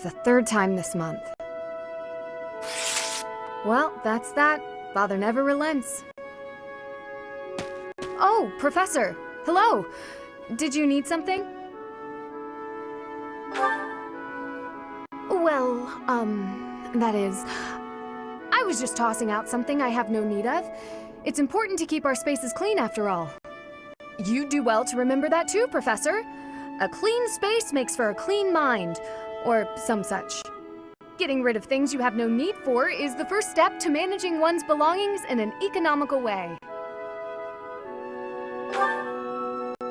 the third time this month. Well, that's that. Father never relents. Oh, Professor! Hello! Did you need something? Well, that is... I was just tossing out something I have no need of. It's important to keep our spaces clean after all. You'd do well to remember that too, Professor. A clean space makes for a clean mind, or some such. Getting rid of things you have no need for is the first step to managing one's belongings in an economical way.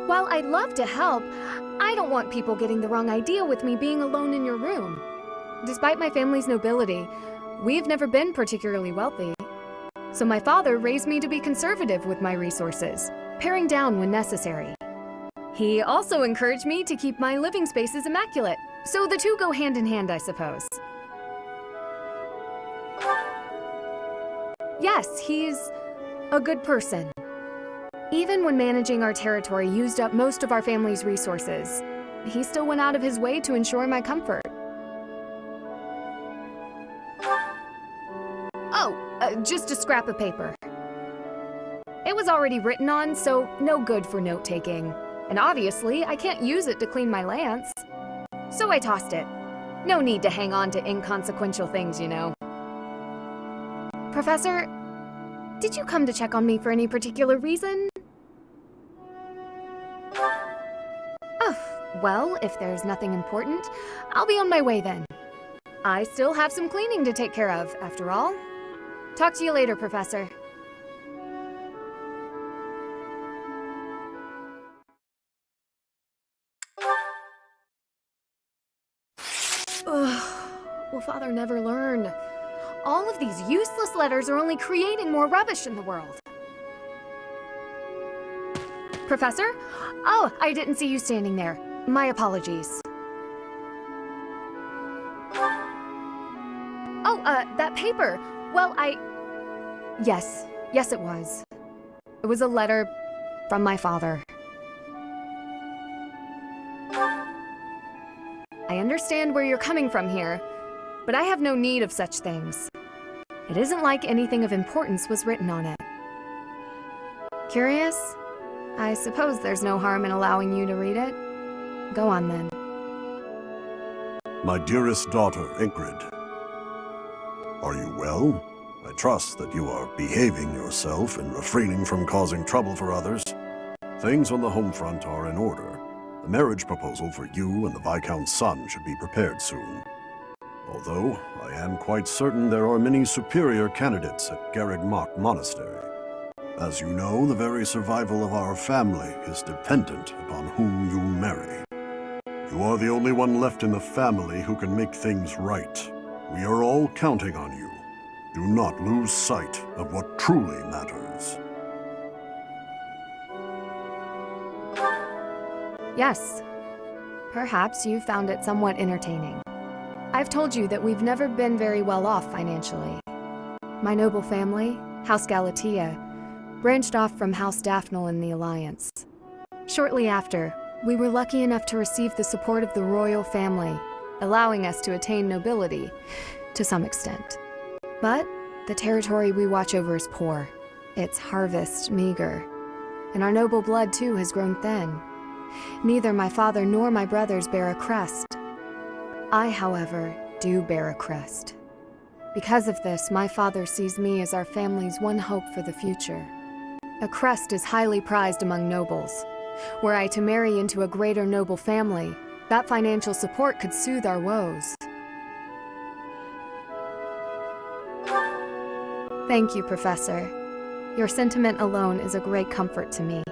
While I'd love to help, I don't want people getting the wrong idea with me being alone in your room. Despite my family's nobility, we've never been particularly wealthy. So my father raised me to be conservative with my resources, paring down when necessary. He also encouraged me to keep my living spaces immaculate, so the two go hand in hand, I suppose. Yes, he's a good person. Even when managing our territory used up most of our family's resources, he still went out of his way to ensure my comfort. Oh, just a scrap of paper. It was already written on, so no good for note-taking. And obviously, I can't use it to clean my lance. So I tossed it. No need to hang on to inconsequential things, you know. Professor, did you come to check on me for any particular reason? Oh, well, if there's nothing important, I'll be on my way then. I still have some cleaning to take care of, after all. Talk to you later, Professor. Ugh, will Father never learn? All of these useless letters are only creating more rubbish in the world. Professor? Oh, I didn't see you standing there. My apologies. Oh, that paper. Well, Yes, it was. It was a letter from my father. I understand where you're coming from here, but I have no need of such things. It isn't like anything of importance was written on it. Curious? I suppose there's no harm in allowing you to read it. Go on then. My dearest daughter, Ingrid. Are you well? I trust that you are behaving yourself and refraining from causing trouble for others. Things on the home front are in order. The marriage proposal for you and the Viscount's son should be prepared soon. Although, I am quite certain there are many superior candidates at Garreg Monastery. As you know, the very survival of our family is dependent upon whom you marry. You are the only one left in the family who can make things right. We are all counting on you. Do not lose sight of what truly matters. Yes. Perhaps you found it somewhat entertaining. I've told you that we've never been very well off financially. My noble family, House Galatea, branched off from House Daphne in the Alliance. Shortly after, we were lucky enough to receive the support of the royal family, allowing us to attain nobility, to some extent. But the territory we watch over is poor, its harvest meager, and our noble blood too has grown thin. Neither my father nor my brothers bear a crest. I, however, do bear a crest. Because of this, my father sees me as our family's one hope for the future. A crest is highly prized among nobles. Were I to marry into a greater noble family, that financial support could soothe our woes. Thank you, Professor. Your sentiment alone is a great comfort to me.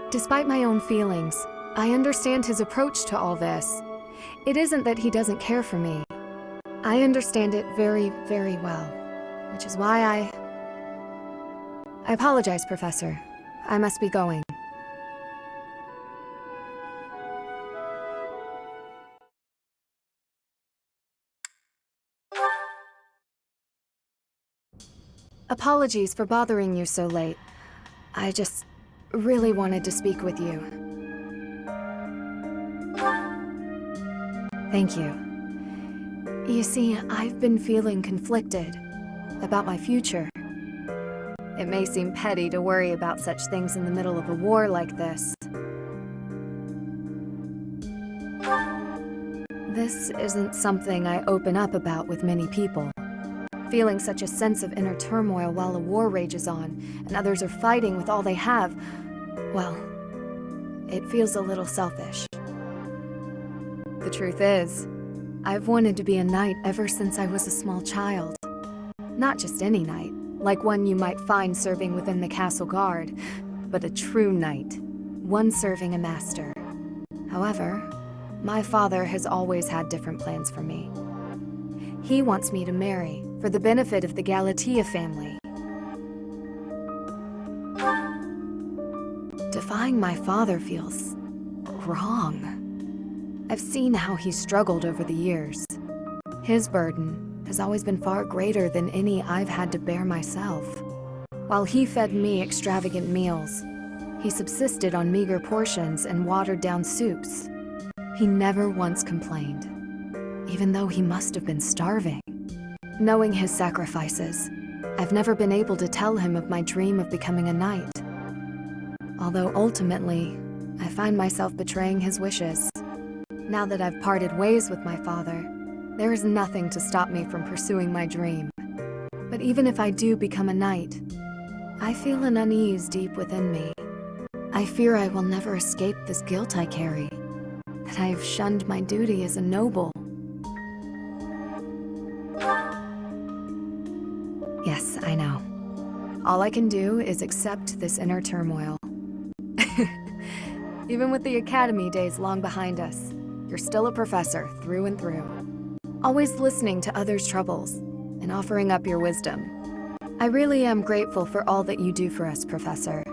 Despite my own feelings, I understand his approach to all this. It isn't that he doesn't care for me. I understand it very, very well, which is why I apologize, Professor. I must be going. Apologies for bothering you so late. I just really wanted to speak with you. Thank you. You see, I've been feeling conflicted about my future. It may seem petty to worry about such things in the middle of a war like this. This isn't something I open up about with many people. Feeling such a sense of inner turmoil while a war rages on, and others are fighting with all they have, well, it feels a little selfish. The truth is, I've wanted to be a knight ever since I was a small child. Not just any knight, like one you might find serving within the castle guard, but a true knight, one serving a master. However, my father has always had different plans for me. He wants me to marry for the benefit of the Galatea family. Defying my father feels wrong. I've seen how he's struggled over the years. His burden has always been far greater than any I've had to bear myself. While he fed me extravagant meals, he subsisted on meager portions and watered-down soups. He never once complained, even though he must have been starving. Knowing his sacrifices, I've never been able to tell him of my dream of becoming a knight. Although ultimately, I find myself betraying his wishes. Now that I've parted ways with my father, there is nothing to stop me from pursuing my dream. But even if I do become a knight, I feel an unease deep within me. I fear I will never escape this guilt I carry, that I have shunned my duty as a noble. Yes, I know. All I can do is accept this inner turmoil. Even with the academy days long behind us, you're still a professor through and through. Always listening to others' troubles and offering up your wisdom. I really am grateful for all that you do for us, Professor.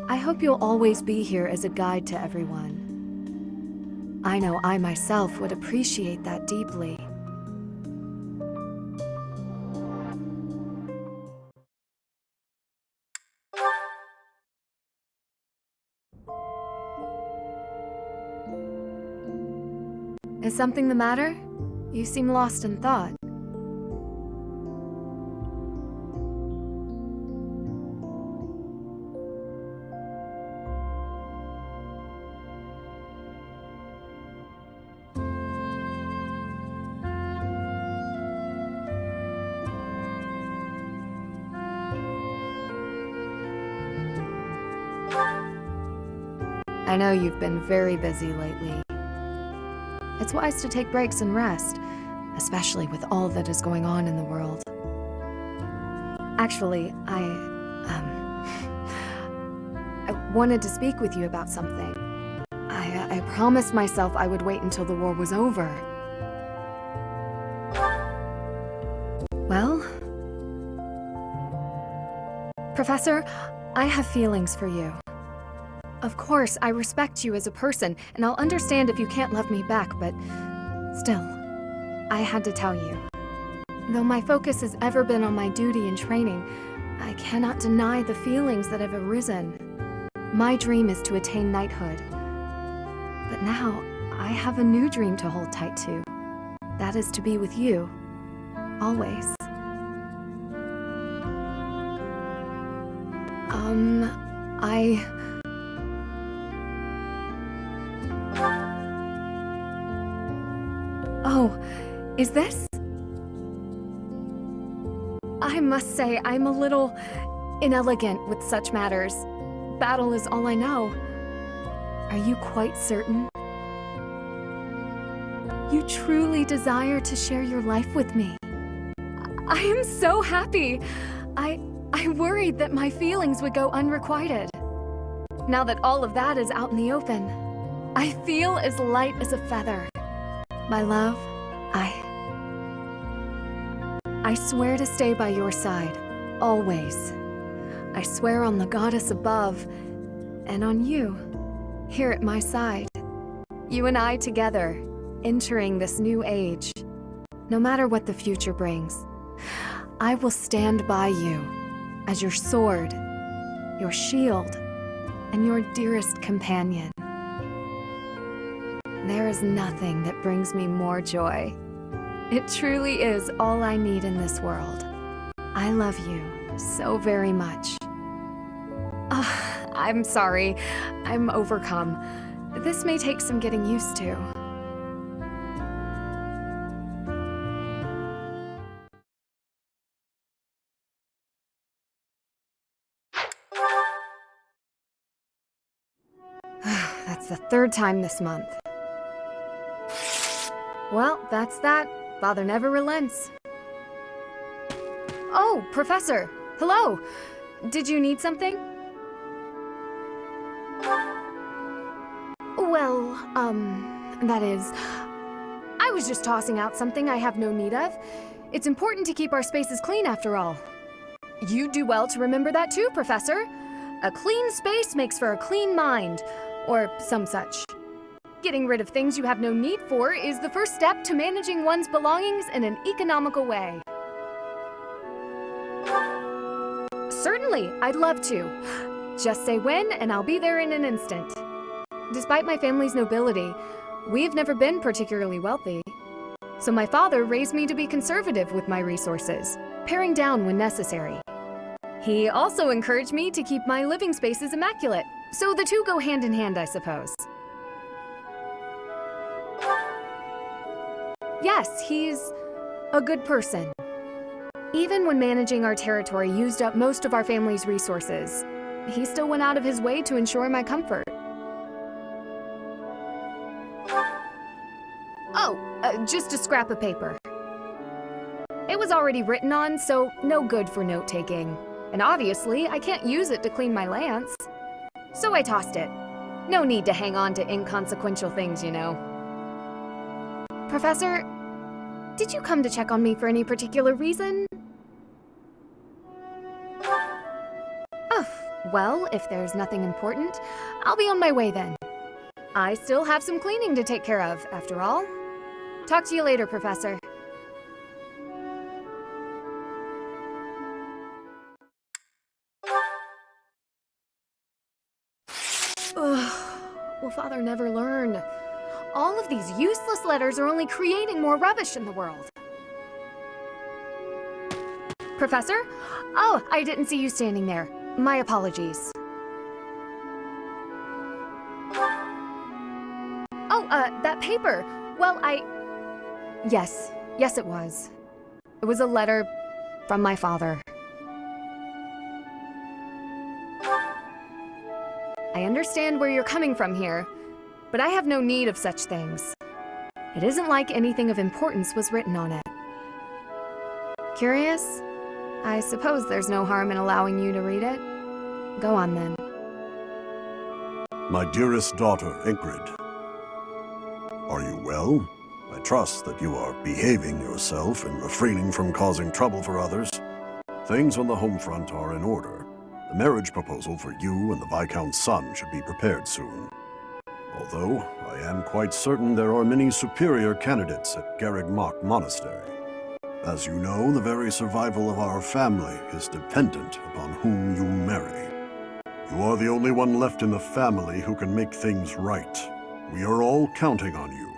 I hope you'll always be here as a guide to everyone. I know I myself would appreciate that deeply. Is something the matter? You seem lost in thought. I know you've been very busy lately. It's wise to take breaks and rest, especially with all that is going on in the world. Actually, I wanted to speak with you about something. I promised myself I would wait until the war was over. Well, Professor, I have feelings for you. Of course, I respect you as a person, and I'll understand if you can't love me back, but still, I had to tell you. Though my focus has ever been on my duty and training, I cannot deny the feelings that have arisen. My dream is to attain knighthood. But now, I have a new dream to hold tight to. That is to be with you. Always. Oh, is this? I must say, I'm a little inelegant with such matters. Battle is all I know. Are you quite certain? You truly desire to share your life with me. I am so happy. I worried that my feelings would go unrequited. Now that all of that is out in the open, I feel as light as a feather. My love, I swear to stay by your side, always. I swear on the goddess above, and on you, here at my side. You and I together, entering this new age. No matter what the future brings, I will stand by you as your sword, your shield, and your dearest companion. There is nothing that brings me more joy. It truly is all I need in this world. I love you so very much. I'm sorry. I'm overcome. This may take some getting used to. That's the third time this month. Well, that's that. Father never relents. Oh, Professor! Hello! Did you need something? Well, that is... I was just tossing out something I have no need of. It's important to keep our spaces clean after all. You do well to remember that too, Professor. A clean space makes for a clean mind, or some such. Getting rid of things you have no need for is the first step to managing one's belongings in an economical way. Certainly, I'd love to. Just say when, and I'll be there in an instant. Despite my family's nobility, we've never been particularly wealthy. So my father raised me to be conservative with my resources, paring down when necessary. He also encouraged me to keep my living spaces immaculate, so the two go hand in hand, I suppose. Yes, he's a good person. Even when managing our territory used up most of our family's resources, he still went out of his way to ensure my comfort. Oh, just a scrap of paper. It was already written on, so no good for note-taking. And obviously, I can't use it to clean my lance. So I tossed it. No need to hang on to inconsequential things, you know. Professor, did you come to check on me for any particular reason? Oh, well, if there's nothing important, I'll be on my way then. I still have some cleaning to take care of, after all. Talk to you later, Professor. Will Father never learn? All of these useless letters are only creating more rubbish in the world. Professor? Oh, I didn't see you standing there. My apologies. Oh, that paper. Well, Yes, it was. It was a letter from my father. I understand where you're coming from here, but I have no need of such things. It isn't like anything of importance was written on it. Curious? I suppose there's no harm in allowing you to read it. Go on then. My dearest daughter, Ingrid. Are you well? I trust that you are behaving yourself and refraining from causing trouble for others. Things on the home front are in order. The marriage proposal for you and the Viscount's son should be prepared soon. Although, I am quite certain there are many superior candidates at Garreg-Mach Monastery. As you know, the very survival of our family is dependent upon whom you marry. You are the only one left in the family who can make things right. We are all counting on you.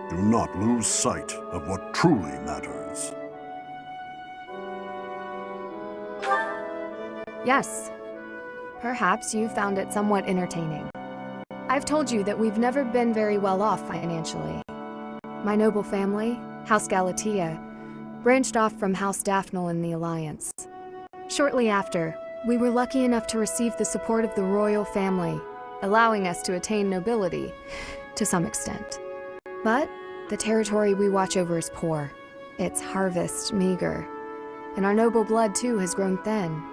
Do not lose sight of what truly matters. Yes. Perhaps you found it somewhat entertaining. I've told you that we've never been very well off financially. My noble family, House Galatea, branched off from House Daphne in the Alliance. Shortly after, we were lucky enough to receive the support of the royal family, allowing us to attain nobility, to some extent. But the territory we watch over is poor, its harvest meager, and our noble blood too has grown thin.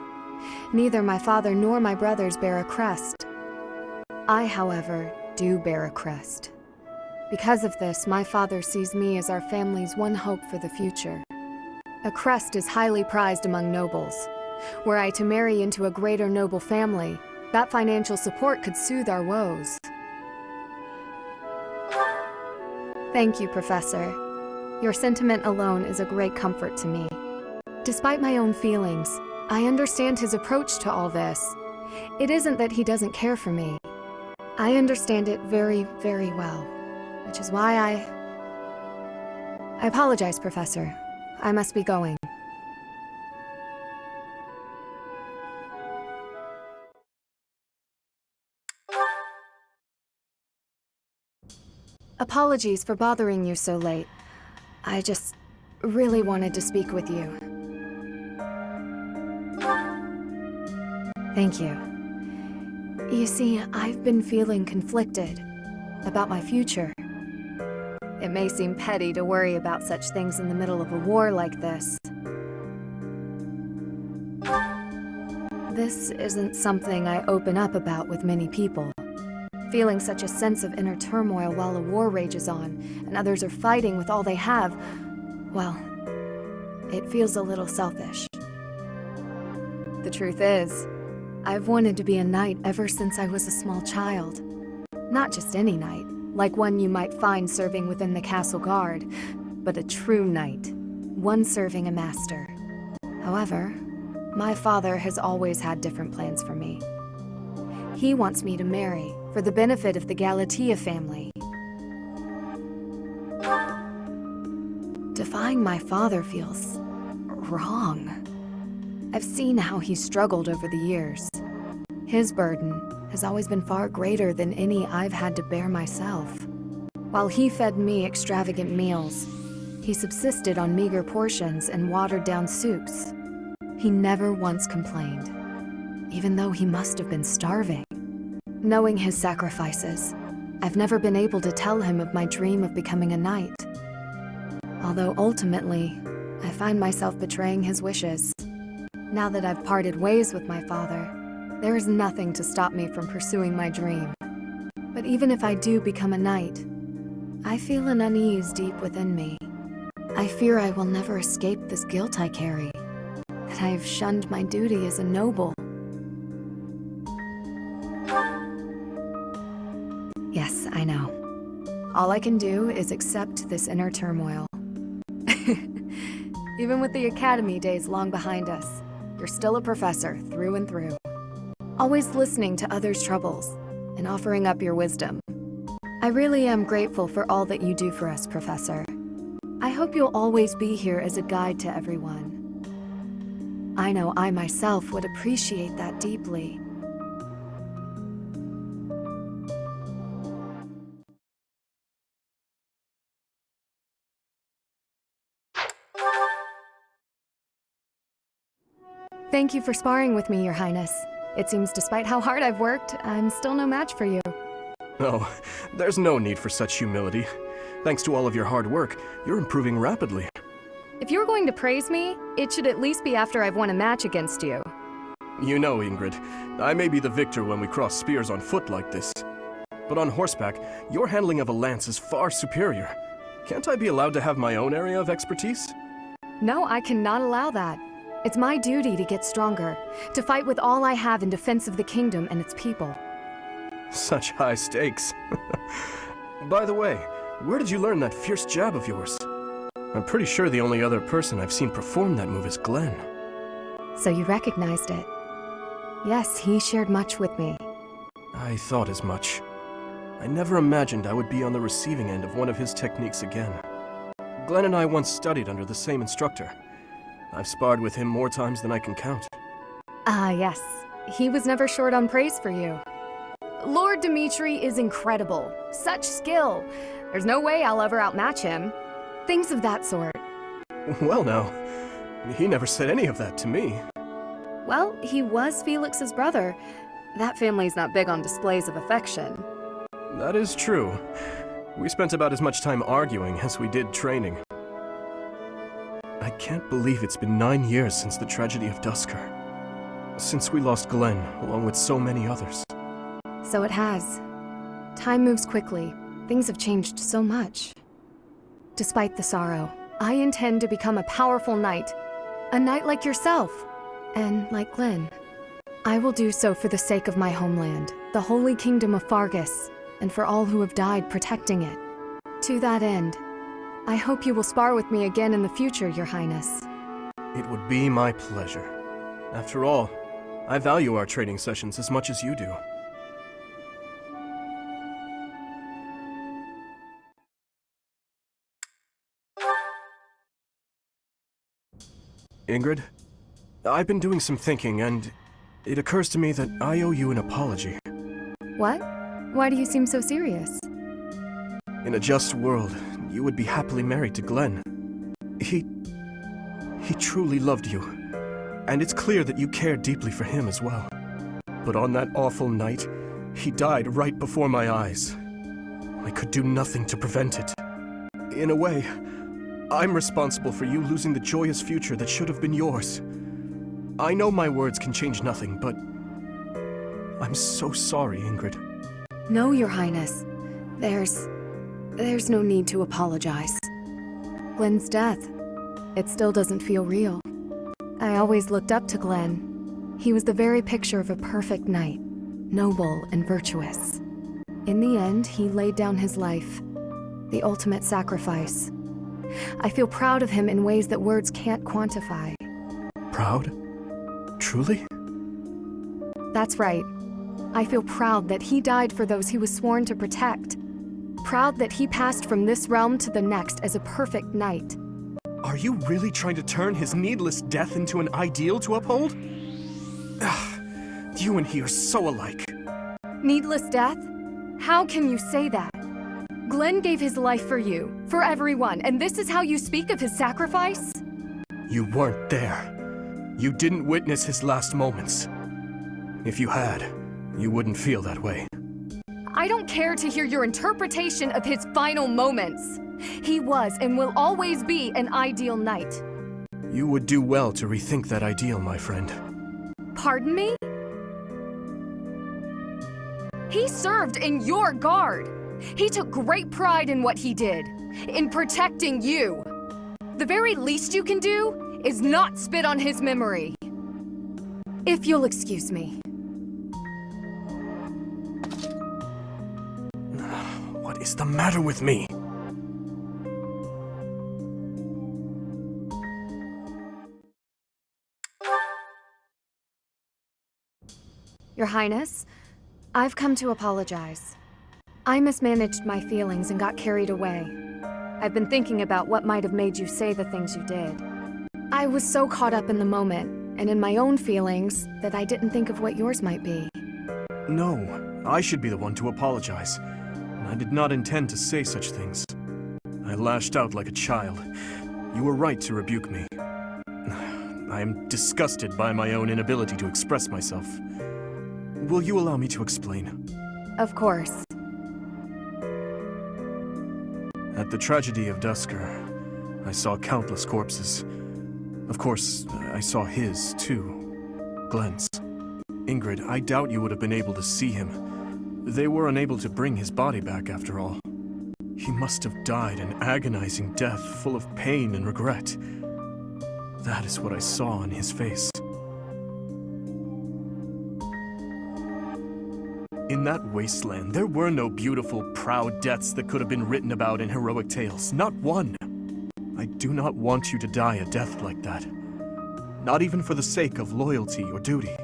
Neither my father nor my brothers bear a crest. I, however, do bear a crest. Because of this, my father sees me as our family's one hope for the future. A crest is highly prized among nobles. Were I to marry into a greater noble family, that financial support could soothe our woes. Thank you, Professor. Your sentiment alone is a great comfort to me. Despite my own feelings, I understand his approach to all this. It isn't that he doesn't care for me. I understand it very, very well, which is why I apologize, Professor. I must be going. Apologies for bothering you so late. I just really wanted to speak with you. Thank you. You see, I've been feeling conflicted about my future. It may seem petty to worry about such things in the middle of a war like this. This isn't something I open up about with many people. Feeling such a sense of inner turmoil while a war rages on, and others are fighting with all they have, well, it feels a little selfish. The truth is, I've wanted to be a knight ever since I was a small child. Not just any knight, like one you might find serving within the castle guard, but a true knight, one serving a master. However, my father has always had different plans for me. He wants me to marry for the benefit of the Galatea family. Defying my father feels wrong. I've seen how he's struggled over the years. His burden has always been far greater than any I've had to bear myself. While he fed me extravagant meals, he subsisted on meager portions and watered-down soups. He never once complained, even though he must have been starving. Knowing his sacrifices, I've never been able to tell him of my dream of becoming a knight. Although ultimately, I find myself betraying his wishes. Now that I've parted ways with my father, there is nothing to stop me from pursuing my dream. But even if I do become a knight, I feel an unease deep within me. I fear I will never escape this guilt I carry, that I have shunned my duty as a noble. Yes, I know. All I can do is accept this inner turmoil. Even with the academy days long behind us, you're still a professor through and through. Always listening to others' troubles and offering up your wisdom. I really am grateful for all that you do for us, Professor. I hope you'll always be here as a guide to everyone. I know I myself would appreciate that deeply. Thank you for sparring with me, Your Highness. It seems despite how hard I've worked, I'm still no match for you. Oh, there's no need for such humility. Thanks to all of your hard work, you're improving rapidly. If you're going to praise me, it should at least be after I've won a match against you. You know, Ingrid, I may be the victor when we cross spears on foot like this. But on horseback, your handling of a lance is far superior. Can't I be allowed to have my own area of expertise? No, I cannot allow that. It's my duty to get stronger, to fight with all I have in defense of the kingdom and its people. Such high stakes. By the way, where did you learn that fierce jab of yours? I'm pretty sure the only other person I've seen perform that move is Glenn. So you recognized it? Yes, he shared much with me. I thought as much. I never imagined I would be on the receiving end of one of his techniques again. Glenn and I once studied under the same instructor. I've sparred with him more times than I can count. Yes. He was never short on praise for you. Lord Dimitri is incredible. Such skill. There's no way I'll ever outmatch him. Things of that sort. Well now, he never said any of that to me. Well, he was Felix's brother. That family's not big on displays of affection. That is true. We spent about as much time arguing as we did training. I can't believe it's been 9 years since the tragedy of Dusker. Since we lost Glenn, along with so many others. So it has. Time moves quickly. Things have changed so much. Despite the sorrow, I intend to become a powerful knight. A knight like yourself. And like Glenn. I will do so for the sake of my homeland, the holy kingdom of Fargus, and for all who have died protecting it. To that end, I hope you will spar with me again in the future, Your Highness. It would be my pleasure. After all, I value our training sessions as much as you do. Ingrid, I've been doing some thinking, and it occurs to me that I owe you an apology. What? Why do you seem so serious? In a just world, you would be happily married to Glenn. He truly loved you, and it's clear that you care deeply for him as well. But on that awful night, he died right before my eyes. I could do nothing to prevent it. In a way, I'm responsible for you losing the joyous future that should have been yours. I know my words can change nothing, but I'm so sorry, Ingrid. No, Your Highness. There's no need to apologize. Glenn's death, it still doesn't feel real. I always looked up to Glenn. He was the very picture of a perfect knight, noble and virtuous. In the end, he laid down his life, the ultimate sacrifice. I feel proud of him in ways that words can't quantify. Proud? Truly? That's right. I feel proud that he died for those he was sworn to protect. Proud that he passed from this realm to the next as a perfect knight. Are you really trying to turn his needless death into an ideal to uphold? You and he are so alike. Needless death? How can you say that? Glenn gave his life for you, for everyone, and this is how you speak of his sacrifice? You weren't there. You didn't witness his last moments. If you had, you wouldn't feel that way. I don't care to hear your interpretation of his final moments. He was and will always be an ideal knight. You would do well to rethink that ideal, my friend. Pardon me? He served in your guard. He took great pride in what he did, in protecting you. The very least you can do is not spit on his memory. If you'll excuse me. What is the matter with me? Your Highness, I've come to apologize. I mismanaged my feelings and got carried away. I've been thinking about what might have made you say the things you did. I was so caught up in the moment and in my own feelings that I didn't think of what yours might be. No, I should be the one to apologize. I did not intend to say such things. I lashed out like a child. You were right to rebuke me. I am disgusted by my own inability to express myself. Will you allow me to explain? Of course. At the tragedy of Dusker, I saw countless corpses. Of course, I saw his, too. Glenn's. Ingrid, I doubt you would have been able to see him. They were unable to bring his body back, after all. He must have died an agonizing death, full of pain and regret. That is what I saw on his face. In that wasteland, there were no beautiful, proud deaths that could have been written about in heroic tales. Not one. I do not want you to die a death like that. Not even for the sake of loyalty or duty.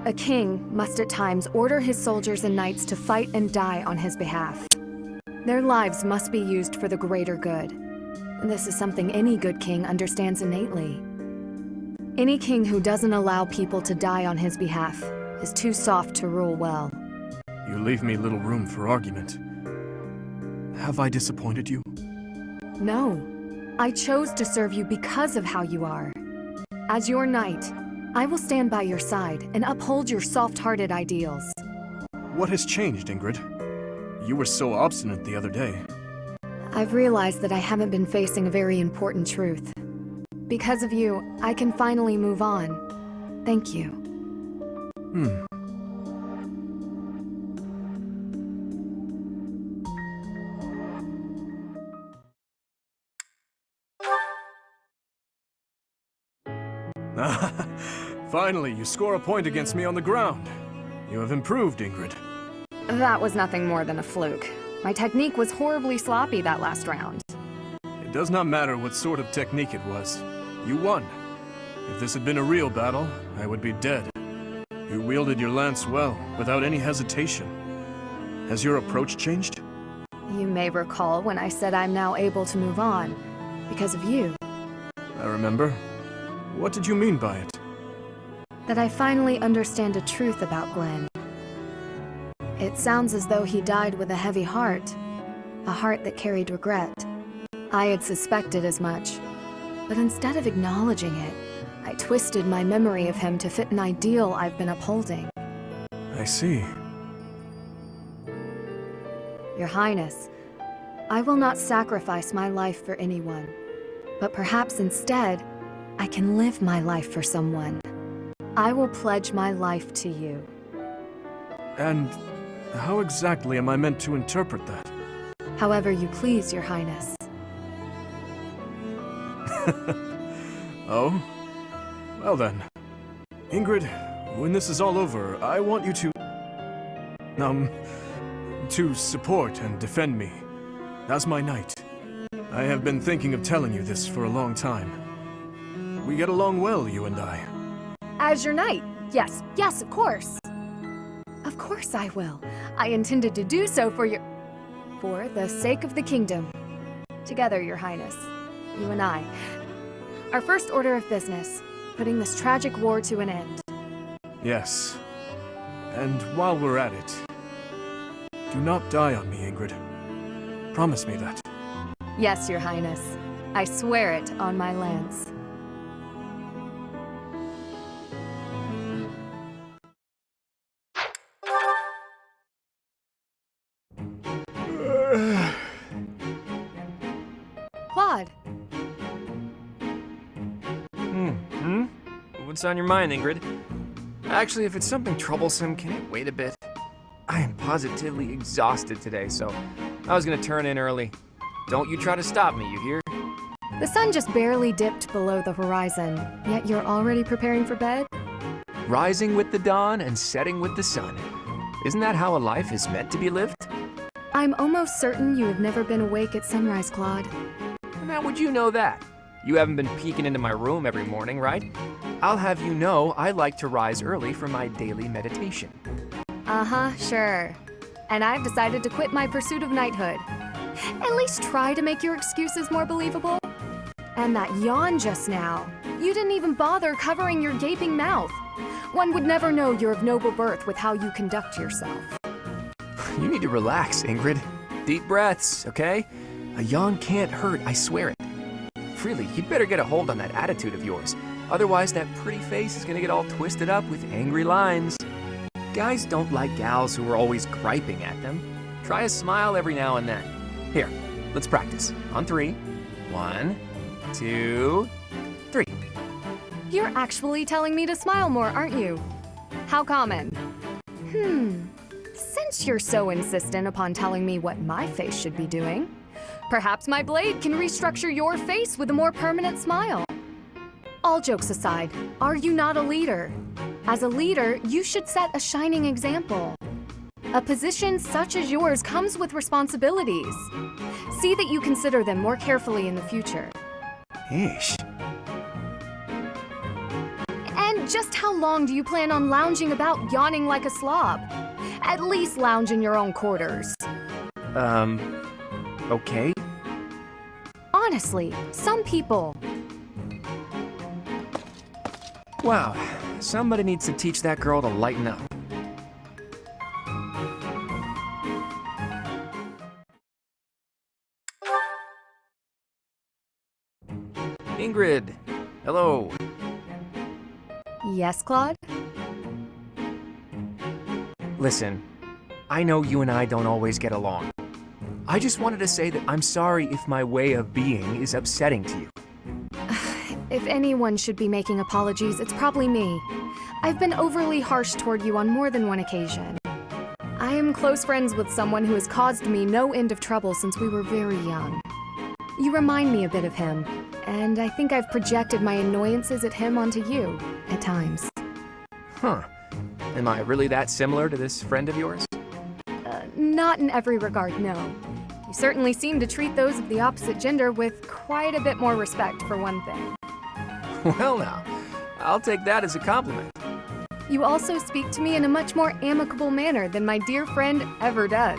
A king must at times order his soldiers and knights to fight and die on his behalf. Their lives must be used for the greater good. This is something any good king understands innately. Any king who doesn't allow people to die on his behalf is too soft to rule well. You leave me little room for argument. Have I disappointed you? No. I chose to serve you because of how you are. As your knight, I will stand by your side and uphold your soft-hearted ideals. What has changed, Ingrid? You were so obstinate the other day. I've realized that I haven't been facing a very important truth. Because of you, I can finally move on. Thank you. Finally, you score a point against me on the ground. You have improved, Ingrid. That was nothing more than a fluke. My technique was horribly sloppy that last round. It does not matter what sort of technique it was. You won. If this had been a real battle, I would be dead. You wielded your lance well, without any hesitation. Has your approach changed? You may recall when I said I'm now able to move on, because of you. I remember. What did you mean by it? That I finally understand a truth about Glenn. It sounds as though he died with a heavy heart, a heart that carried regret. I had suspected as much, but instead of acknowledging it, I twisted my memory of him to fit an ideal I've been upholding. I see. Your Highness, I will not sacrifice my life for anyone, but perhaps instead, I can live my life for someone. I will pledge my life to you. And how exactly am I meant to interpret that? However you please, Your Highness. Oh? Well then. Ingrid, when this is all over, I want you to support and defend me. As my knight. I have been thinking of telling you this for a long time. We get along well, you and I. As your knight? Yes, of course. Of course I will. I intended to do so for the sake of the kingdom. Together, Your Highness. You and I. Our first order of business. Putting this tragic war to an end. Yes. And while we're at it, do not die on me, Ingrid. Promise me that. Yes, Your Highness. I swear it on my lance. Claude. What's on your mind, Ingrid? Actually, if it's something troublesome, can it wait a bit? I am positively exhausted today, so I was gonna turn in early. Don't you try to stop me, you hear? The sun just barely dipped below the horizon, yet you're already preparing for bed? Rising with the dawn and setting with the sun. Isn't that how a life is meant to be lived? I'm almost certain you have never been awake at sunrise, Claude. And how would you know that? You haven't been peeking into my room every morning, right? I'll have you know I like to rise early for my daily meditation. Uh-huh, sure. And I've decided to quit my pursuit of knighthood. At least try to make your excuses more believable. And that yawn just now. You didn't even bother covering your gaping mouth. One would never know you're of noble birth with how you conduct yourself. You need to relax, Ingrid. Deep breaths, okay? A yawn can't hurt, I swear it. Freely, you'd better get a hold on that attitude of yours. Otherwise, that pretty face is gonna get all twisted up with angry lines. Guys don't like gals who are always griping at them. Try a smile every now and then. Here, let's practice. On 3. 1, 2, 3. You're actually telling me to smile more, aren't you? How common? Since you're so insistent upon telling me what my face should be doing, perhaps my blade can restructure your face with a more permanent smile. All jokes aside, are you not a leader? As a leader, you should set a shining example. A position such as yours comes with responsibilities. See that you consider them more carefully in the future. Ish. And just how long do you plan on lounging about yawning like a slob? At least lounge in your own quarters. Okay. Honestly, some people. Wow, somebody needs to teach that girl to lighten up. Ingrid, hello. Yes, Claude? Listen, I know you and I don't always get along. I just wanted to say that I'm sorry if my way of being is upsetting to you. If anyone should be making apologies, it's probably me. I've been overly harsh toward you on more than one occasion. I am close friends with someone who has caused me no end of trouble since we were very young. You remind me a bit of him, and I think I've projected my annoyances at him onto you, at times. Huh. Am I really that similar to this friend of yours? Not in every regard, no. You certainly seem to treat those of the opposite gender with quite a bit more respect, for one thing. Well now, I'll take that as a compliment. You also speak to me in a much more amicable manner than my dear friend ever does.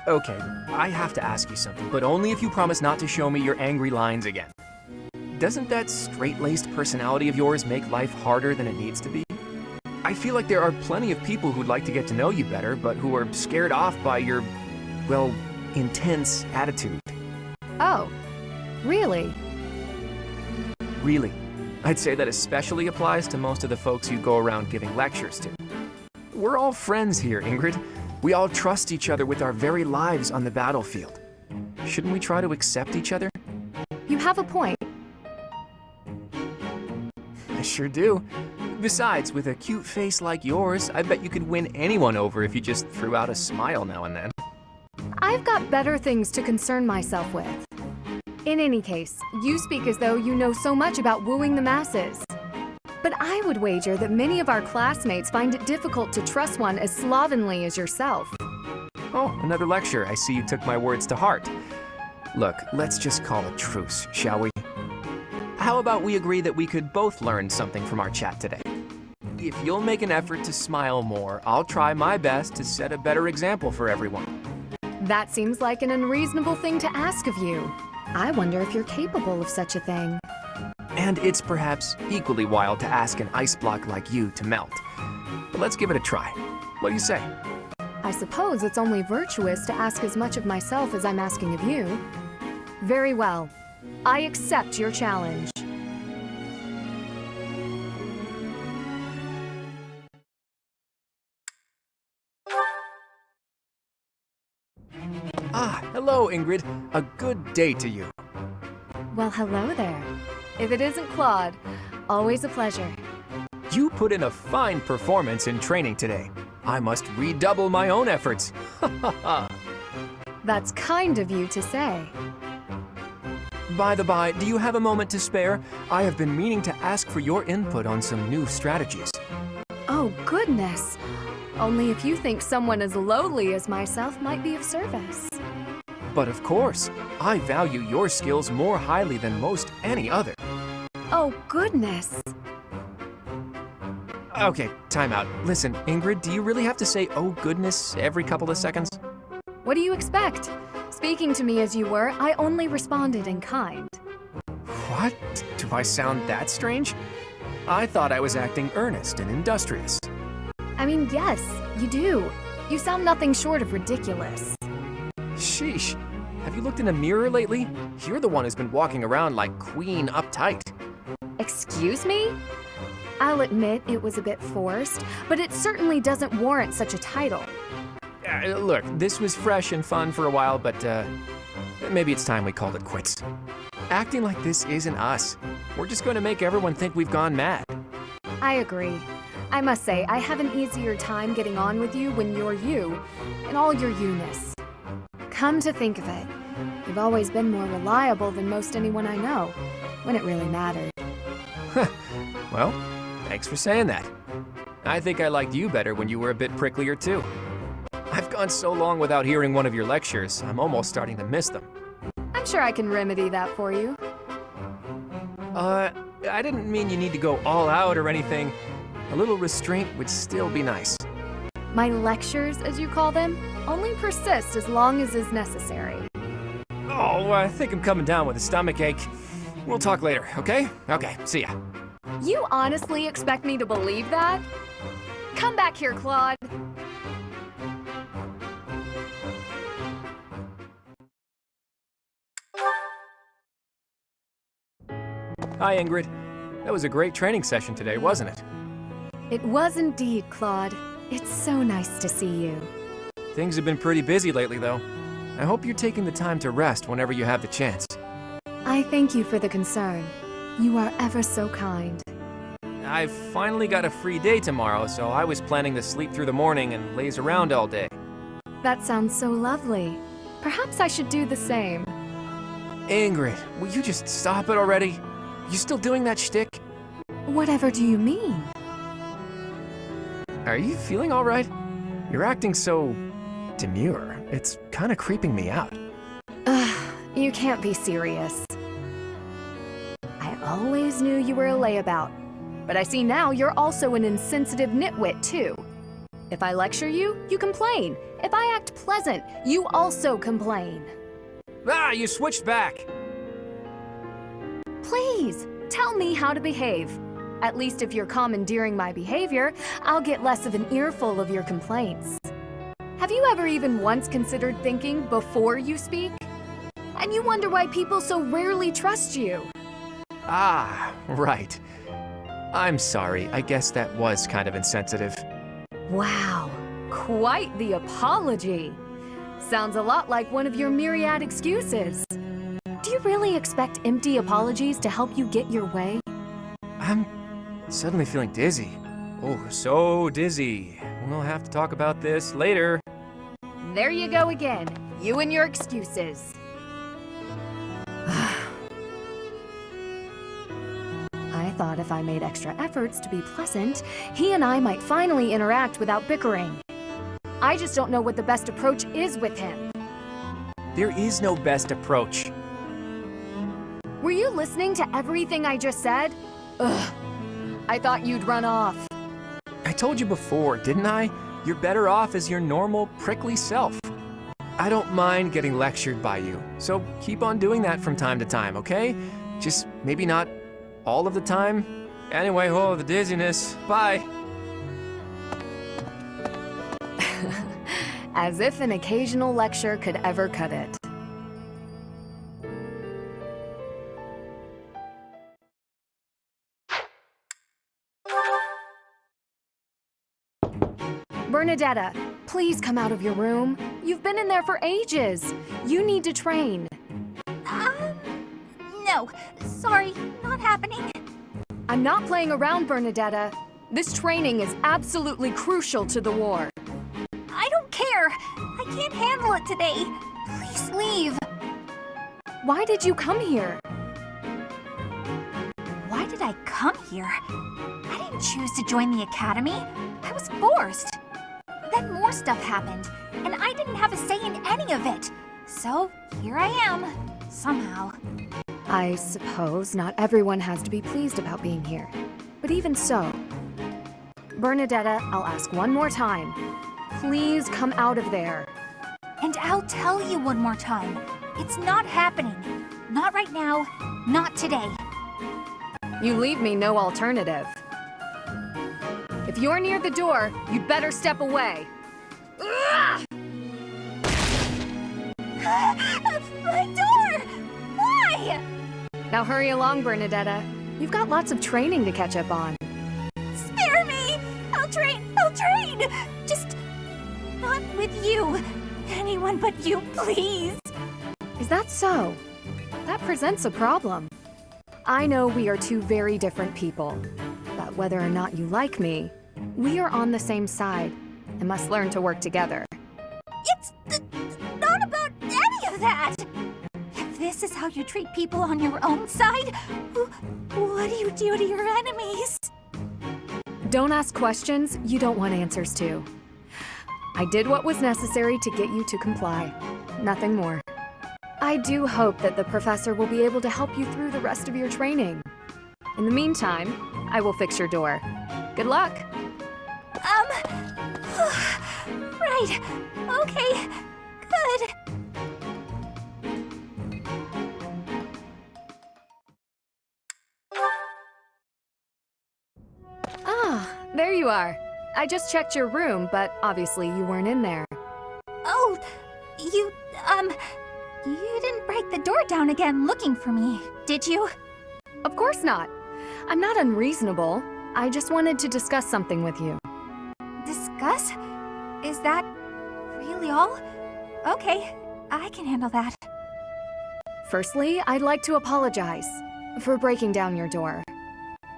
Okay, I have to ask you something, but only if you promise not to show me your angry lines again. doesn't that straight-laced personality of yours make life harder than it needs to be? I feel like there are plenty of people who'd like to get to know you better, but who are scared off by your, well, intense attitude. Oh, really? Really. I'd say that especially applies to most of the folks you go around giving lectures to. We're all friends here, Ingrid. We all trust each other with our very lives on the battlefield. Shouldn't we try to accept each other? You have a point. I sure do. Besides, with a cute face like yours, I bet you could win anyone over if you just threw out a smile now and then. I've got better things to concern myself with. In any case, you speak as though you know so much about wooing the masses. But I would wager that many of our classmates find it difficult to trust one as slovenly as yourself. Oh, another lecture. I see you took my words to heart. Look, let's just call a truce, shall we? How about we agree that we could both learn something from our chat today? If you'll make an effort to smile more, I'll try my best to set a better example for everyone. That seems like an unreasonable thing to ask of you. I wonder if you're capable of such a thing. And it's perhaps equally wild to ask an ice block like you to melt. But let's give it a try. What do you say? I suppose it's only virtuous to ask as much of myself as I'm asking of you. Very well. I accept your challenge. Ah, hello, Ingrid. A good day to you. Well, hello there. If it isn't Claude, always a pleasure. You put in a fine performance in training today. I must redouble my own efforts. Ha ha ha. That's kind of you to say. By the by, do you have a moment to spare? I have been meaning to ask for your input on some new strategies. Oh, goodness. Only if you think someone as lowly as myself might be of service. But of course, I value your skills more highly than most any other. Oh, goodness. Okay, time out. Listen, Ingrid, do you really have to say "oh goodness" every couple of seconds? What do you expect? Speaking to me as you were, I only responded in kind. What? Do I sound that strange? I thought I was acting earnest and industrious. I mean, yes, you do. You sound nothing short of ridiculous. Sheesh. Have you looked in a mirror lately? You're the one who's been walking around like Queen uptight. Excuse me? I'll admit it was a bit forced, but it certainly doesn't warrant such a title. Look, this was fresh and fun for a while, but maybe it's time we called it quits. Acting like this isn't us. We're just going to make everyone think we've gone mad. I agree. I must say, I have an easier time getting on with you when you're you, and all your you-ness. Come to think of it, you've always been more reliable than most anyone I know, when it really mattered. Well, thanks for saying that. I think I liked you better when you were a bit pricklier too. I've gone so long without hearing one of your lectures, I'm almost starting to miss them. I'm sure I can remedy that for you. I didn't mean you need to go all out or anything. A little restraint would still be nice. My lectures, as you call them, only persist as long as is necessary. Oh, I think I'm coming down with a stomachache. We'll talk later, okay? Okay, see ya. You honestly expect me to believe that? Come back here, Claude. Hi, Ingrid. That was a great training session today, wasn't it? It was indeed, Claude. It's so nice to see you. Things have been pretty busy lately, though. I hope you're taking the time to rest whenever you have the chance. I thank you for the concern. You are ever so kind. I've finally got a free day tomorrow, so I was planning to sleep through the morning and laze around all day. That sounds so lovely. Perhaps I should do the same. Ingrid, will you just stop it already? You still doing that shtick? Whatever do you mean? Are you feeling all right? You're acting so demure. It's kind of creeping me out. Ugh, you can't be serious. I always knew you were a layabout, but I see now you're also an insensitive nitwit, too. If I lecture you, you complain. If I act pleasant, you also complain. Ah, you switched back! Please, tell me how to behave. At least if you're commandeering my behavior, I'll get less of an earful of your complaints. Have you ever even once considered thinking before you speak? And you wonder why people so rarely trust you. Ah, right. I'm sorry, I guess that was kind of insensitive. Wow, quite the apology. Sounds a lot like one of your myriad excuses. Do you really expect empty apologies to help you get your way? I'm suddenly feeling dizzy. Oh, so dizzy. We'll have to talk about this later. There you go again, you and your excuses. I thought if I made extra efforts to be pleasant, he and I might finally interact without bickering. I just don't know what the best approach is with him. There is no best approach. Were you listening to everything I just said? Ugh. I thought you'd run off. I told you before, didn't I? You're better off as your normal, prickly self. I don't mind getting lectured by you, so keep on doing that from time to time, okay? Just maybe not all of the time. Anyway, oh, the dizziness. Bye. As if an occasional lecture could ever cut it. Bernadetta, please come out of your room. You've been in there for ages. You need to train. No. Sorry, not happening. I'm not playing around, Bernadetta. This training is absolutely crucial to the war. I don't care. I can't handle it today. Please leave. Why did you come here? Why did I come here? I didn't choose to join the academy. I was forced. Then more stuff happened, and I didn't have a say in any of it. So, here I am. Somehow. I suppose not everyone has to be pleased about being here. But even so, Bernadetta, I'll ask one more time. Please come out of there. And I'll tell you one more time. It's not happening. Not right now. Not today. You leave me no alternative. If you're near the door, you'd better step away. Ugh! My door! Why? Now hurry along, Bernadetta. You've got lots of training to catch up on. Spare me! I'll train! Just not with you. Anyone but you, please. Is that so? That presents a problem. I know we are two very different people, but whether or not you like me, we are on the same side and must learn to work together. It's not about any of that. If this is how you treat people on your own side, what do you do to your enemies? Don't ask questions you don't want answers to. I did what was necessary to get you to comply. Nothing more. I do hope that the professor will be able to help you through the rest of your training. In the meantime, I will fix your door. Good luck. Right. Okay. Good. Ah, there you are. I just checked your room, but obviously you weren't in there. Oh, you didn't break the door down again looking for me, did you? Of course not. I'm not unreasonable. I just wanted to discuss something with you. Discuss? Is that really all? Okay, I can handle that. Firstly, I'd like to apologize for breaking down your door.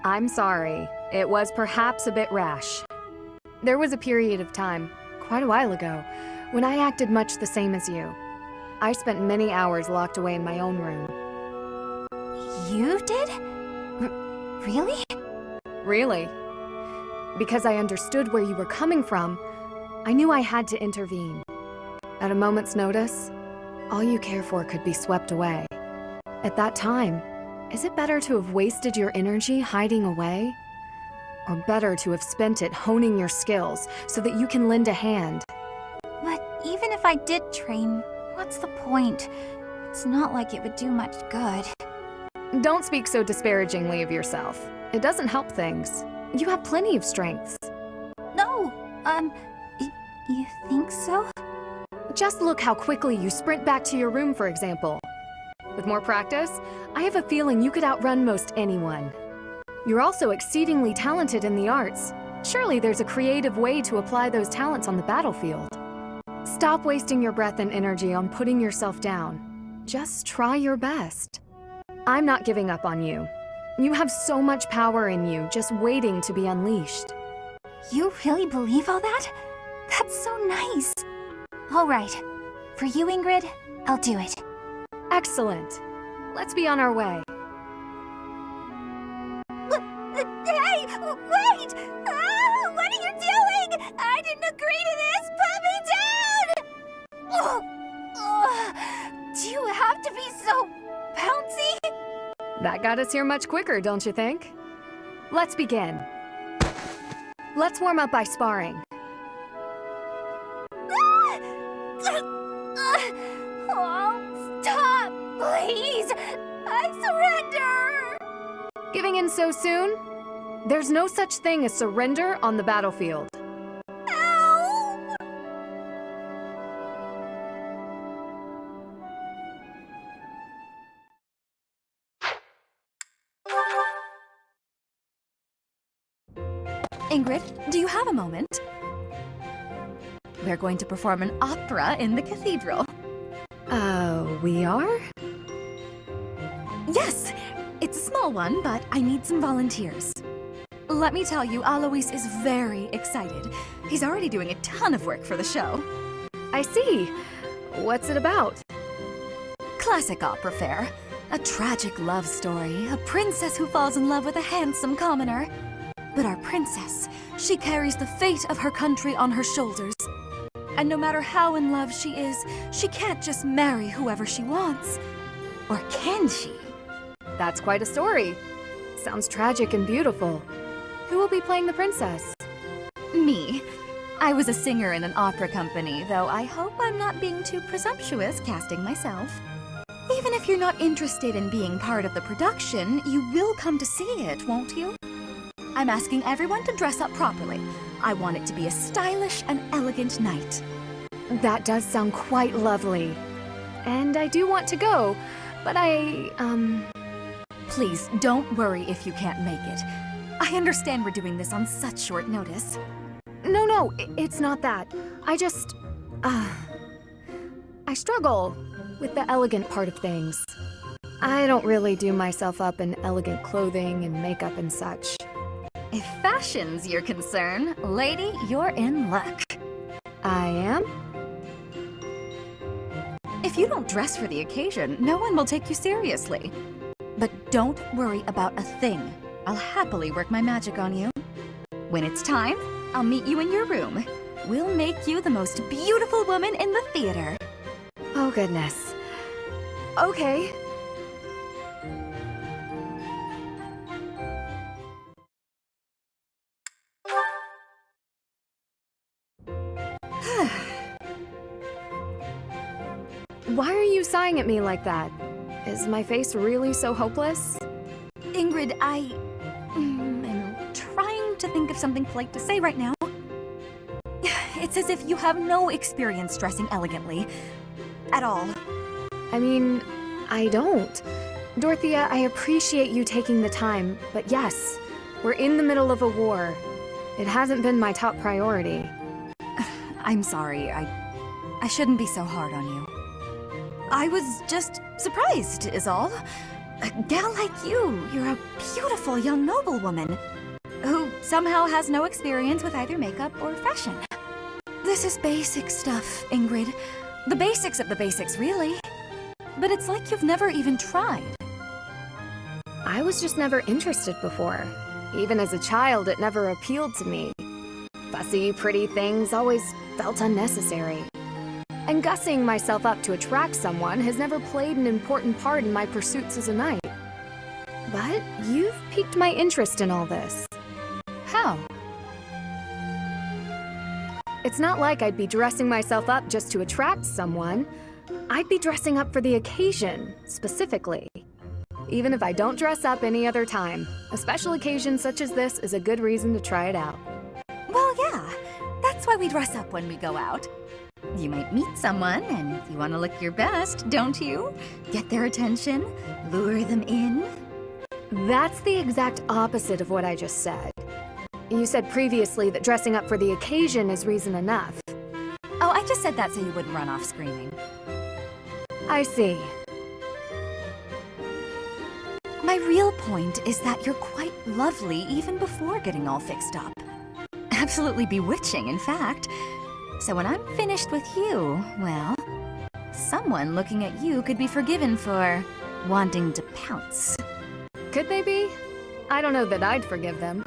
I'm sorry. It was perhaps a bit rash. There was a period of time, quite a while ago, when I acted much the same as you. I spent many hours locked away in my own room. You did? Really? Really? Because I understood where you were coming from, I knew I had to intervene. At a moment's notice, all you care for could be swept away. At that time, is it better to have wasted your energy hiding away? Or better to have spent it honing your skills so that you can lend a hand? But even if I did train, what's the point? It's not like it would do much good. Don't speak so disparagingly of yourself. It doesn't help things. You have plenty of strengths. No, you think so? Just look how quickly you sprint back to your room, for example. With more practice, I have a feeling you could outrun most anyone. You're also exceedingly talented in the arts. Surely there's a creative way to apply those talents on the battlefield. Stop wasting your breath and energy on putting yourself down. Just try your best. I'm not giving up on you. You have so much power in you, just waiting to be unleashed. You really believe all that? That's so nice. All right. For you, Ingrid, I'll do it. Excellent. Let's be on our way. Hey, wait! Ah, what are you doing? I didn't agree to this! Put me down! Do you have to be so bouncy? That got us here much quicker, don't you think? Let's begin. Let's warm up by sparring. Oh, stop, please! I surrender! Giving in so soon? There's no such thing as surrender on the battlefield. Ow! Ingrid, do you have a moment? We're going to perform an opera in the cathedral. We are? Yes! It's a small one, but I need some volunteers. Let me tell you, Alois is very excited. He's already doing a ton of work for the show. I see. What's it about? Classic opera fare. A tragic love story, a princess who falls in love with a handsome commoner. But our princess, she carries the fate of her country on her shoulders. And no matter how in love she is, she can't just marry whoever she wants. Or can she? That's quite a story. Sounds tragic and beautiful. Who will be playing the princess? Me. I was a singer in an opera company, though I hope I'm not being too presumptuous casting myself. Even if you're not interested in being part of the production, you will come to see it, won't you? I'm asking everyone to dress up properly. I want it to be a stylish and elegant night. That does sound quite lovely. And I do want to go, but Please, don't worry if you can't make it. I understand we're doing this on such short notice. No, it's not that. I just, I struggle with the elegant part of things. I don't really do myself up in elegant clothing and makeup and such. If fashion's your concern, lady, you're in luck. I am? If you don't dress for the occasion, no one will take you seriously. But don't worry about a thing. I'll happily work my magic on you. When it's time, I'll meet you in your room. We'll make you the most beautiful woman in the theater. Oh, goodness. Okay. Why are you sighing at me like that? Is my face really so hopeless? Ingrid, I am trying to think of something polite to say right now. It's as if you have no experience dressing elegantly. At all. I mean, I don't. Dorothea, I appreciate you taking the time, but yes, we're in the middle of a war. It hasn't been my top priority. I'm sorry, I shouldn't be so hard on you. I was just surprised, is all. A gal like you're a beautiful young noblewoman who somehow has no experience with either makeup or fashion. This is basic stuff, Ingrid. The basics of the basics, really. But it's like you've never even tried. I was just never interested before. Even as a child, it never appealed to me. Fussy, pretty things always felt unnecessary. And gussing myself up to attract someone has never played an important part in my pursuits as a knight. But you've piqued my interest in all this. How? It's not like I'd be dressing myself up just to attract someone. I'd be dressing up for the occasion, specifically. Even if I don't dress up any other time, a special occasion such as this is a good reason to try it out. Well, yeah. That's why we dress up when we go out. You might meet someone, and you want to look your best, don't you? Get their attention, lure them in. That's the exact opposite of what I just said. You said previously that dressing up for the occasion is reason enough. Oh, I just said that so you wouldn't run off screaming. I see. My real point is that you're quite lovely even before getting all fixed up. Absolutely bewitching, in fact. So when I'm finished with you, well, someone looking at you could be forgiven for wanting to pounce. Could they be? I don't know that I'd forgive them.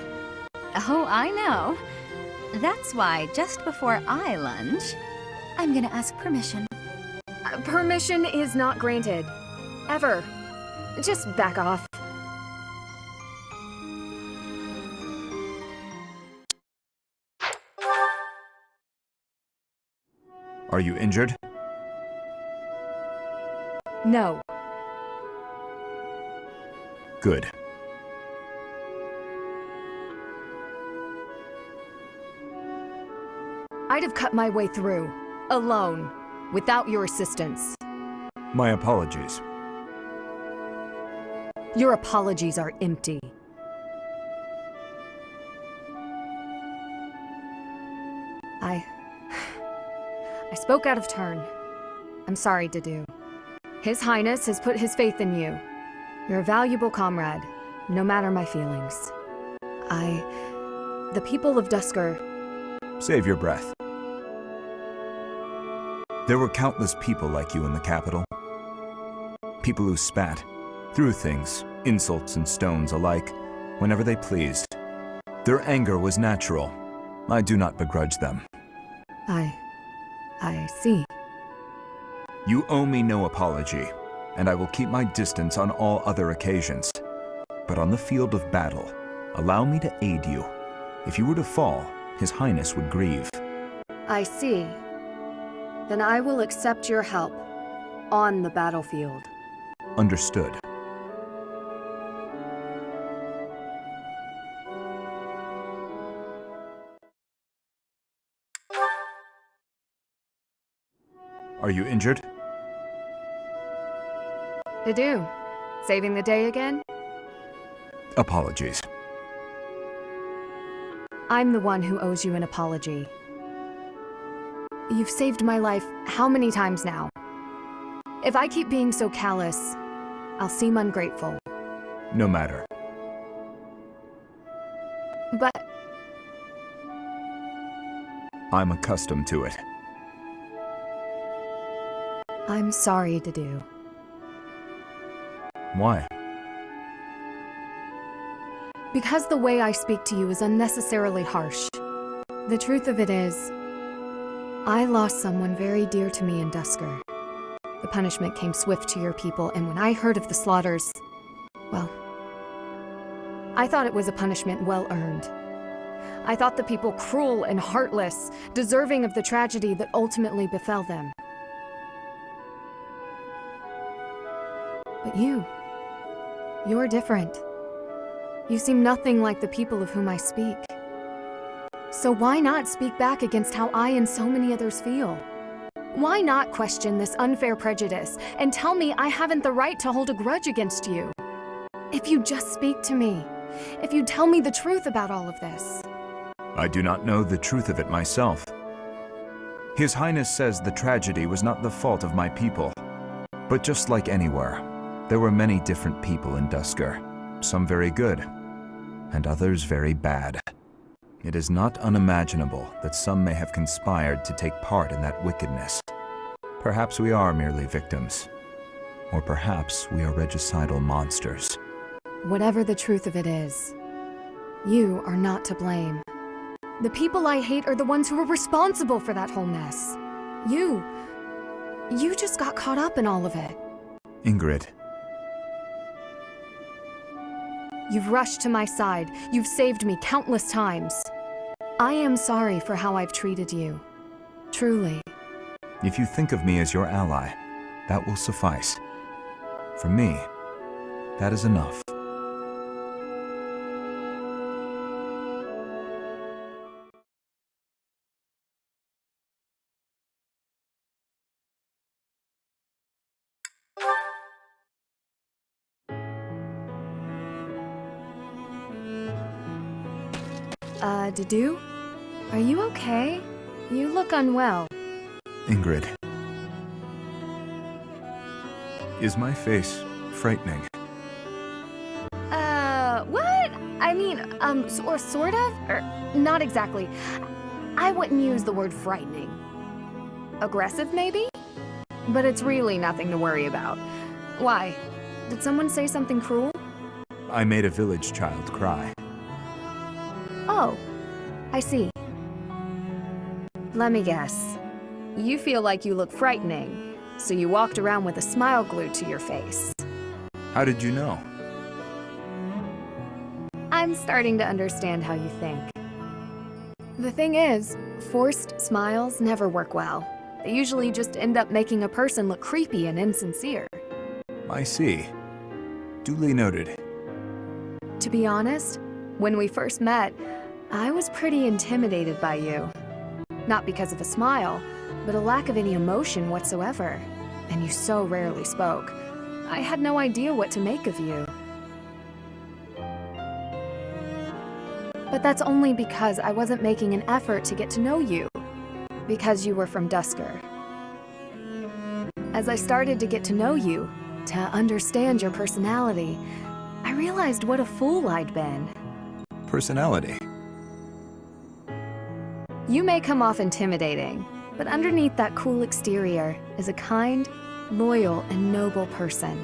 Oh, I know. That's why just before I lunge, I'm gonna ask permission. Permission is not granted. Ever. Just back off. Are you injured? No. Good. I'd have cut my way through, alone, without your assistance. My apologies. Your apologies are empty. I spoke out of turn. I'm sorry, Dedu. His Highness has put his faith in you. You're a valuable comrade, no matter my feelings. The people of Dusker... Save your breath. There were countless people like you in the capital. People who spat, threw things, insults and stones alike, whenever they pleased. Their anger was natural. I do not begrudge them. I see. You owe me no apology, and I will keep my distance on all other occasions. But on the field of battle, allow me to aid you. If you were to fall, His Highness would grieve. I see. Then I will accept your help on the battlefield. Understood. Are you injured? Dedu, saving the day again? Apologies. I'm the one who owes you an apology. You've saved my life how many times now? If I keep being so callous, I'll seem ungrateful. No matter. But I'm accustomed to it. I'm sorry, Dedu. Why? Because the way I speak to you is unnecessarily harsh. The truth of it is, I lost someone very dear to me in Dusker. The punishment came swift to your people, and when I heard of the slaughters, well, I thought it was a punishment well earned. I thought the people cruel and heartless, deserving of the tragedy that ultimately befell them. But you're different. You seem nothing like the people of whom I speak. So why not speak back against how I and so many others feel? Why not question this unfair prejudice and tell me I haven't the right to hold a grudge against you? If you just speak to me, if you tell me the truth about all of this. I do not know the truth of it myself. His Highness says the tragedy was not the fault of my people. But just like anywhere, there were many different people in Dusker, some very good, and others very bad. It is not unimaginable that some may have conspired to take part in that wickedness. Perhaps we are merely victims, or perhaps we are regicidal monsters. Whatever the truth of it is, you are not to blame. The people I hate are the ones who are responsible for that whole mess. You just got caught up in all of it. Ingrid. You've rushed to my side. You've saved me countless times. I am sorry for how I've treated you. Truly. If you think of me as your ally, that will suffice. For me, That is enough. Dedu? Are you okay? You look unwell. Ingrid. Is my face frightening? What? I mean, sort of? Or, not exactly. I wouldn't use the word frightening. Aggressive, maybe? But it's really nothing to worry about. Why? Did someone say something cruel? I made a village child cry. Oh, I see. Let me guess. You feel like you look frightening, so you walked around with a smile glued to your face. How did you know? I'm starting to understand how you think. The thing is, forced smiles never work well. They usually just end up making a person look creepy and insincere. I see. Duly noted. To be honest, when we first met, I was pretty intimidated by you. Not because of a smile, but a lack of any emotion whatsoever. And you so rarely spoke. I had no idea what to make of you. But that's only because I wasn't making an effort to get to know you. Because you were from Dusker. As I started to get to know you, to understand your personality, I realized what a fool I'd been. Personality. You may come off intimidating, but underneath that cool exterior is a kind, loyal, and noble person.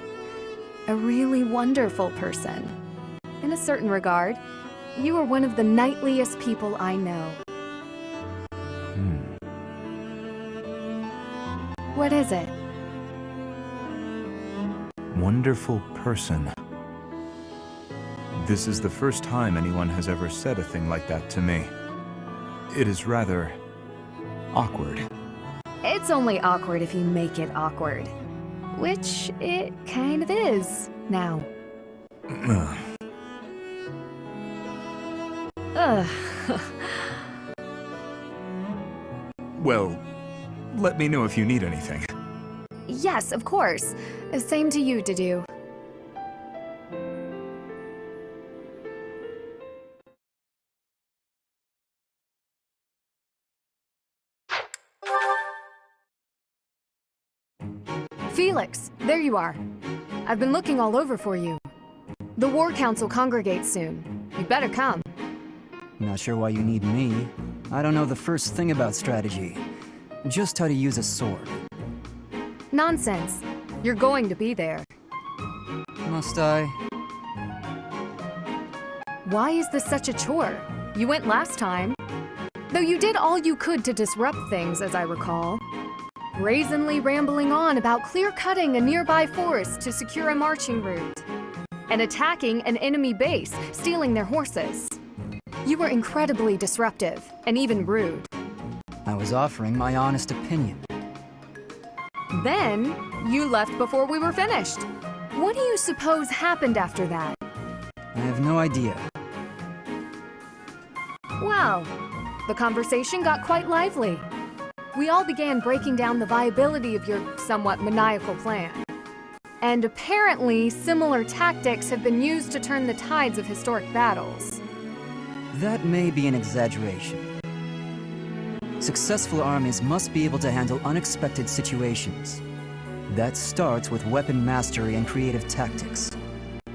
A really wonderful person. In a certain regard, you are one of the knightliest people I know. What is it? Wonderful person. This is the first time anyone has ever said a thing like that to me. It is rather awkward. It's only awkward if you make it awkward. Which it kind of is, now. Ugh. Well, let me know if you need anything. Yes, of course. Same to you, Dedu. Felix, there you are. I've been looking all over for you. The War Council congregates soon. You better come. Not sure why you need me. I don't know the first thing about strategy. Just how to use a sword. Nonsense. You're going to be there. Must I? Why is this such a chore? You went last time. Though you did all you could to disrupt things, as I recall. Brazenly rambling on about clear-cutting a nearby forest to secure a marching route. And attacking an enemy base, stealing their horses. You were incredibly disruptive, and even rude. I was offering my honest opinion. Then, you left before we were finished. What do you suppose happened after that? I have no idea. Well, the conversation got quite lively. We all began breaking down the viability of your somewhat maniacal plan. And apparently, similar tactics have been used to turn the tides of historic battles. That may be an exaggeration. Successful armies must be able to handle unexpected situations. That starts with weapon mastery and creative tactics.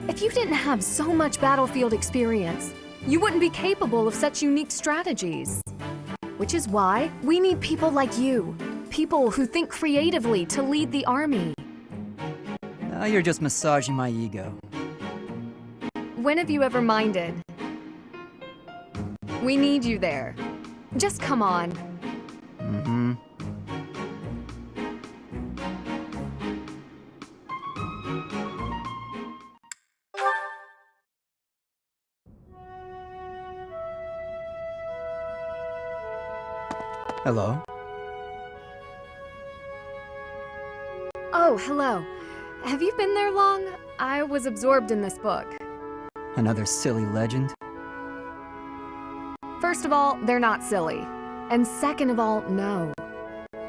If you didn't have so much battlefield experience, you wouldn't be capable of such unique strategies. Which is why we need people like you. People who think creatively to lead the army. Now you're just massaging my ego. When have you ever minded? We need you there. Just come on. Mm-hmm. Hello? Oh, hello. Have you been there long? I was absorbed in this book. Another silly legend? First of all, they're not silly. And second of all, no.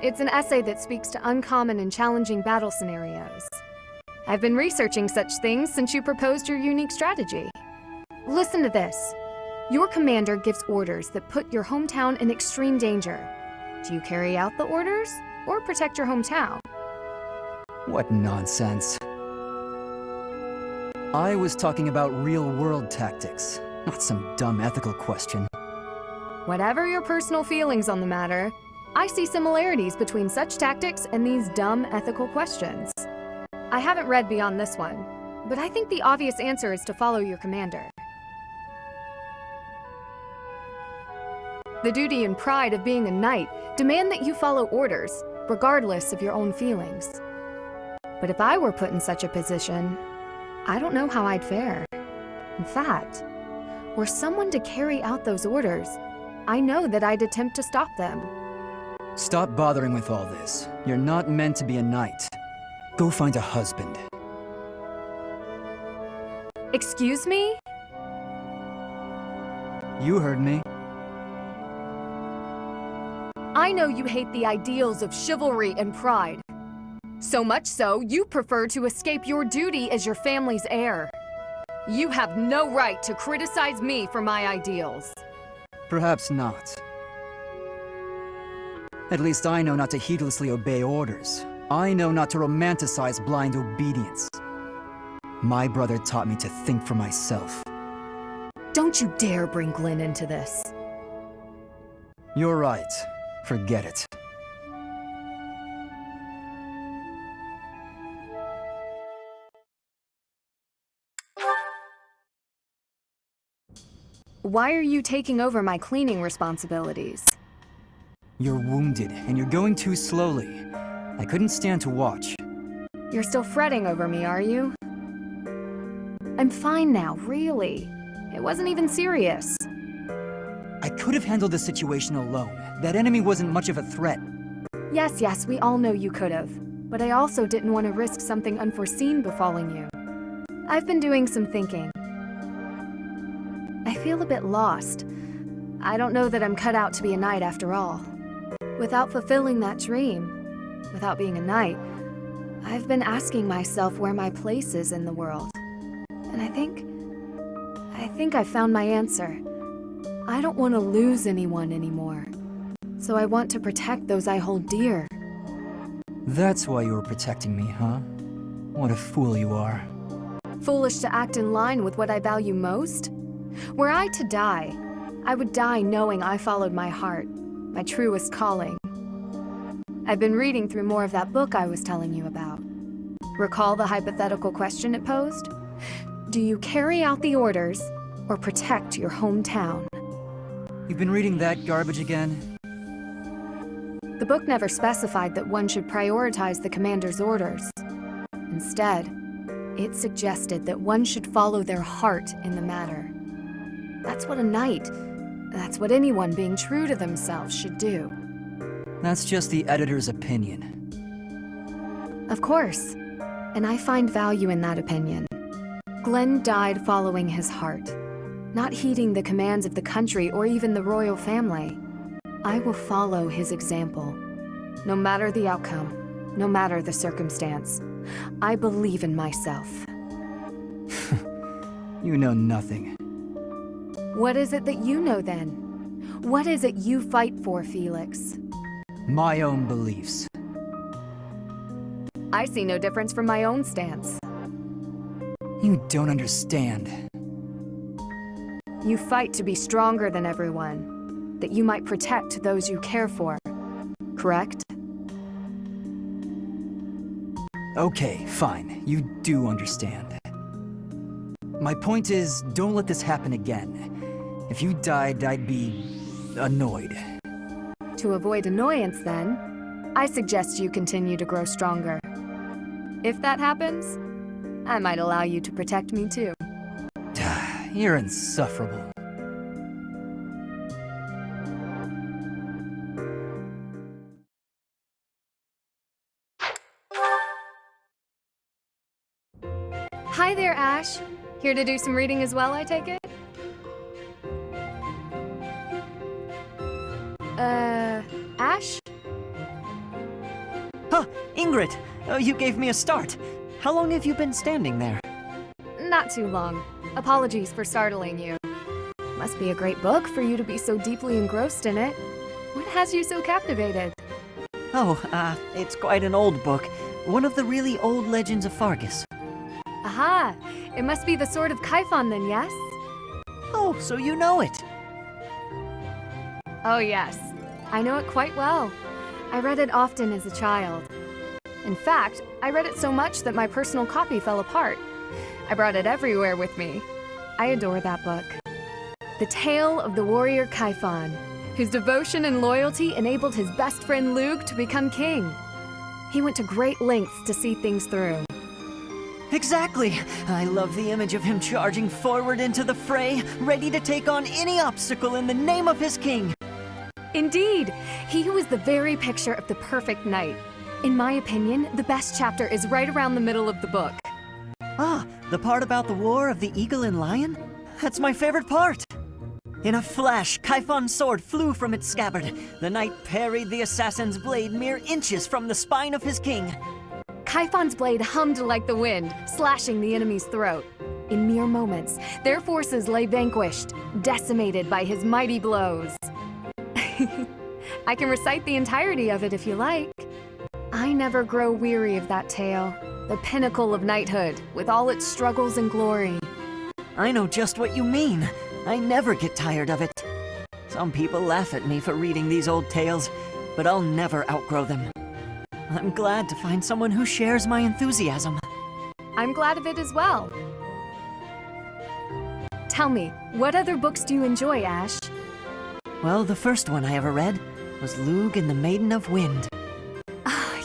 It's an essay that speaks to uncommon and challenging battle scenarios. I've been researching such things since you proposed your unique strategy. Listen to this. Your commander gives orders that put your hometown in extreme danger. Do you carry out the orders or protect your hometown? What nonsense. I was talking about real-world tactics, not some dumb ethical question. Whatever your personal feelings on the matter, I see similarities between such tactics and these dumb ethical questions. I haven't read beyond this one, but I think the obvious answer is to follow your commander. The duty and pride of being a knight demand that you follow orders, regardless of your own feelings. But if I were put in such a position, I don't know how I'd fare. In fact, were someone to carry out those orders, I know that I'd attempt to stop them. Stop bothering with all this. You're not meant to be a knight. Go find a husband. Excuse me? You heard me. I know you hate the ideals of chivalry and pride. So much so, you prefer to escape your duty as your family's heir. You have no right to criticize me for my ideals. Perhaps not. At least I know not to heedlessly obey orders. I know not to romanticize blind obedience. My brother taught me to think for myself. Don't you dare bring Glenn into this. You're right. Forget it. Why are you taking over my cleaning responsibilities? You're wounded, and you're going too slowly. I couldn't stand to watch. You're still fretting over me, are you? I'm fine now, really. It wasn't even serious. I could have handled the situation alone. That enemy wasn't much of a threat. Yes, we all know you could have. But I also didn't want to risk something unforeseen befalling you. I've been doing some thinking. I feel a bit lost. I don't know that I'm cut out to be a knight after all. Without fulfilling that dream, without being a knight, I've been asking myself where my place is in the world. And I think I found my answer. I don't want to lose anyone anymore. So I want to protect those I hold dear. That's why you were protecting me, huh? What a fool you are. Foolish to act in line with what I value most? Were I to die, I would die knowing I followed my heart, my truest calling. I've been reading through more of that book I was telling you about. Recall the hypothetical question it posed? Do you carry out the orders or protect your hometown? You've been reading that garbage again? The book never specified that one should prioritize the commander's orders. Instead, it suggested that one should follow their heart in the matter. That's what a knight, that's what anyone being true to themselves should do. That's just the editor's opinion. Of course, and I find value in that opinion. Glenn died following his heart, not heeding the commands of the country or even the royal family. I will follow his example. No matter the outcome, no matter the circumstance, I believe in myself. You know nothing. What is it that you know then? What is it you fight for, Felix? My own beliefs. I see no difference from my own stance. You don't understand. You fight to be stronger than everyone, that you might protect those you care for, correct? Okay, fine. You do understand. My point is, don't let this happen again. If you died, I'd be annoyed. To avoid annoyance, then, I suggest you continue to grow stronger. If that happens, I might allow you to protect me too. You're insufferable. Hi there, Ash. Here to do some reading as well, I take it? Ash? Huh, Ingrid! You gave me a start. How long have you been standing there? Not too long. Apologies for startling you. Must be a great book for you to be so deeply engrossed in it. What has you so captivated? Oh, it's quite an old book. One of the really old legends of Fargus. Aha! It must be the Sword of Kaifon then, yes? Oh, so you know it. Oh yes. I know it quite well. I read it often as a child. In fact, I read it so much that my personal copy fell apart. I brought it everywhere with me. I adore that book. The tale of the warrior Kaifon, whose devotion and loyalty enabled his best friend Lug to become king. He went to great lengths to see things through. Exactly! I love the image of him charging forward into the fray, ready to take on any obstacle in the name of his king. Indeed, he was the very picture of the perfect knight. In my opinion, the best chapter is right around the middle of the book. Ah, the part about the war of the eagle and lion? That's my favorite part! In a flash, Kaifon's sword flew from its scabbard. The knight parried the assassin's blade mere inches from the spine of his king. Kaifon's blade hummed like the wind, slashing the enemy's throat. In mere moments, their forces lay vanquished, decimated by his mighty blows. I can recite the entirety of it if you like. I never grow weary of that tale, the pinnacle of knighthood, with all its struggles and glory. I know just what you mean. I never get tired of it. Some people laugh at me for reading these old tales, but I'll never outgrow them. I'm glad to find someone who shares my enthusiasm. I'm glad of it as well. Tell me, what other books do you enjoy, Ash? Well, the first one I ever read was Lug and the Maiden of Wind.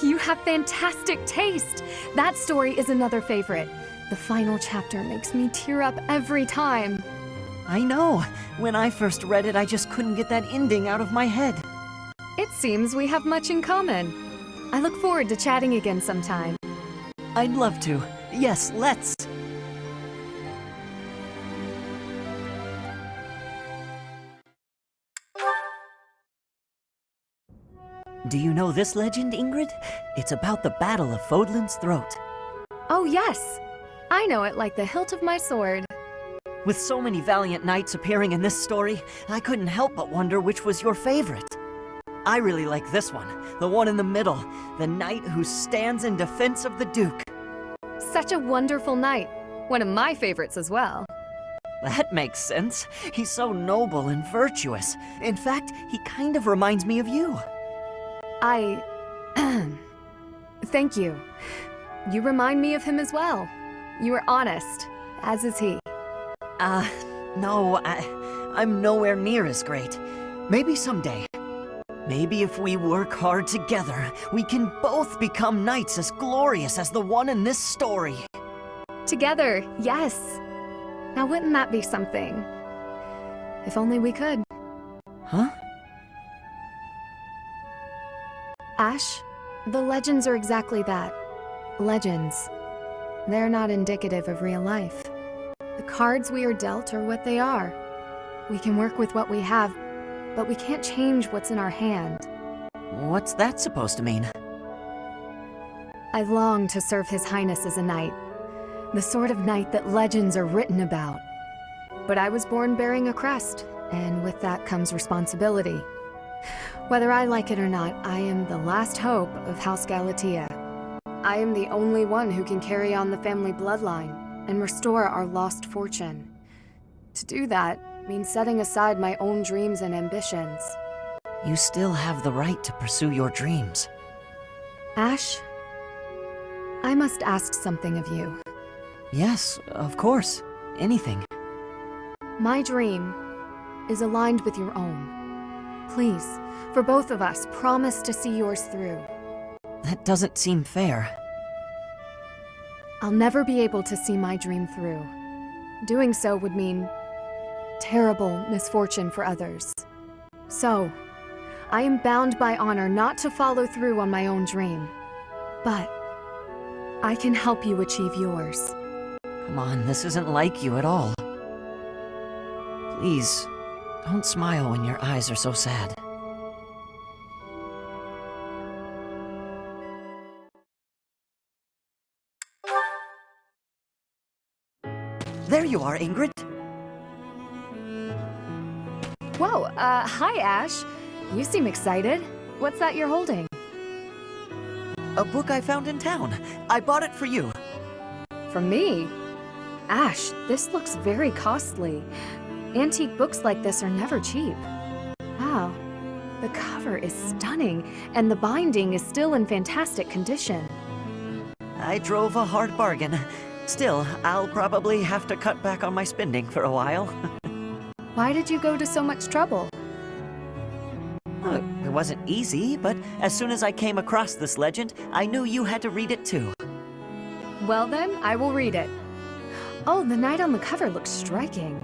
You have fantastic taste! That story is another favorite. The final chapter makes me tear up every time. I know. When I first read it, I just couldn't get that ending out of my head. It seems we have much in common. I look forward to chatting again sometime. I'd love to. Yes, let's. Do you know this legend, Ingrid? It's about the Battle of Fodlan's Throat. Oh yes! I know it like the hilt of my sword. With so many valiant knights appearing in this story, I couldn't help but wonder which was your favorite. I really like this one, the one in the middle, the knight who stands in defense of the Duke. Such a wonderful knight. One of my favorites as well. That makes sense. He's so noble and virtuous. In fact, he kind of reminds me of you. Thank you. You remind me of him as well. You are honest, as is he. No, I'm nowhere near as great. Maybe someday. Maybe if we work hard together, we can both become knights as glorious as the one in this story. Together, yes. Now wouldn't that be something? If only we could. Huh? Ash, the legends are exactly that. Legends. They're not indicative of real life. The cards we are dealt are what they are. We can work with what we have, but we can't change what's in our hand. What's that supposed to mean? I long to serve His Highness as a knight. The sort of knight that legends are written about. But I was born bearing a crest, and with that comes responsibility. Whether I like it or not, I am the last hope of House Galatea. I am the only one who can carry on the family bloodline and restore our lost fortune. To do that means setting aside my own dreams and ambitions. You still have the right to pursue your dreams. Ash, I must ask something of you. Yes, of course. Anything. My dream is aligned with your own. Please, for both of us, promise to see yours through. That doesn't seem fair. I'll never be able to see my dream through. Doing so would mean terrible misfortune for others. So, I am bound by honor not to follow through on my own dream. But I can help you achieve yours. Come on, this isn't like you at all. Please, don't smile when your eyes are so sad. There you are, Ingrid. Whoa, hi, Ash. You seem excited. What's that you're holding? A book I found in town. I bought it for you. From me? Ash, this looks very costly. Antique books like this are never cheap. Wow, the cover is stunning, and the binding is still in fantastic condition. I drove a hard bargain. Still, I'll probably have to cut back on my spending for a while. Why did you go to so much trouble? It wasn't easy, but as soon as I came across this legend, I knew you had to read it too. Well then, I will read it. Oh, the knight on the cover looks striking.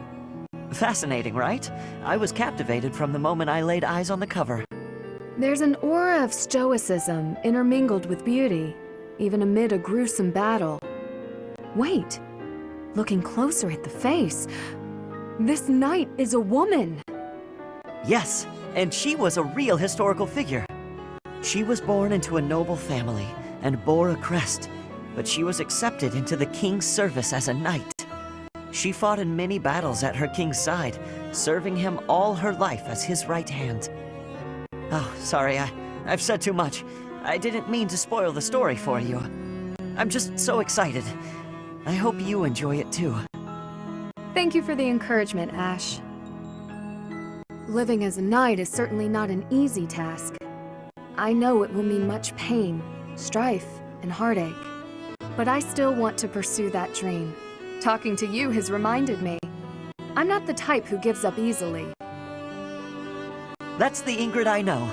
Fascinating, right? I was captivated from the moment I laid eyes on the cover. There's an aura of stoicism intermingled with beauty, even amid a gruesome battle. Wait, looking closer at the face, this knight is a woman. Yes, and she was a real historical figure. She was born into a noble family and bore a crest, but she was accepted into the king's service as a knight. She fought in many battles at her king's side, serving him all her life as his right hand. Oh, sorry, I've said too much. I didn't mean to spoil the story for you. I'm just so excited. I hope you enjoy it too. Thank you for the encouragement, Ash. Living as a knight is certainly not an easy task. I know it will mean much pain, strife, and heartache. But I still want to pursue that dream. Talking to you has reminded me. I'm not the type who gives up easily. That's the Ingrid I know.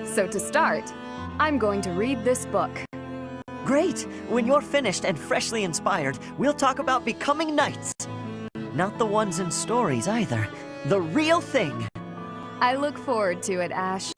So to start, I'm going to read this book. Great! When you're finished and freshly inspired, we'll talk about becoming knights. Not the ones in stories either. The real thing. I look forward to it, Ash.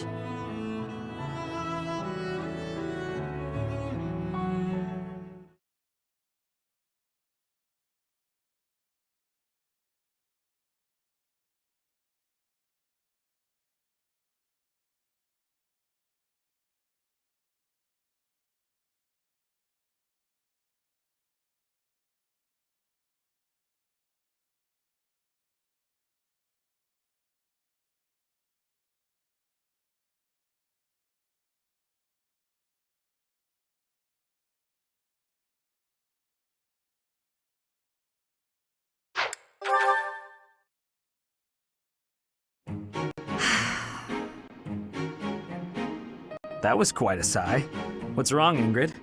That was quite a sigh. What's wrong, Ingrid?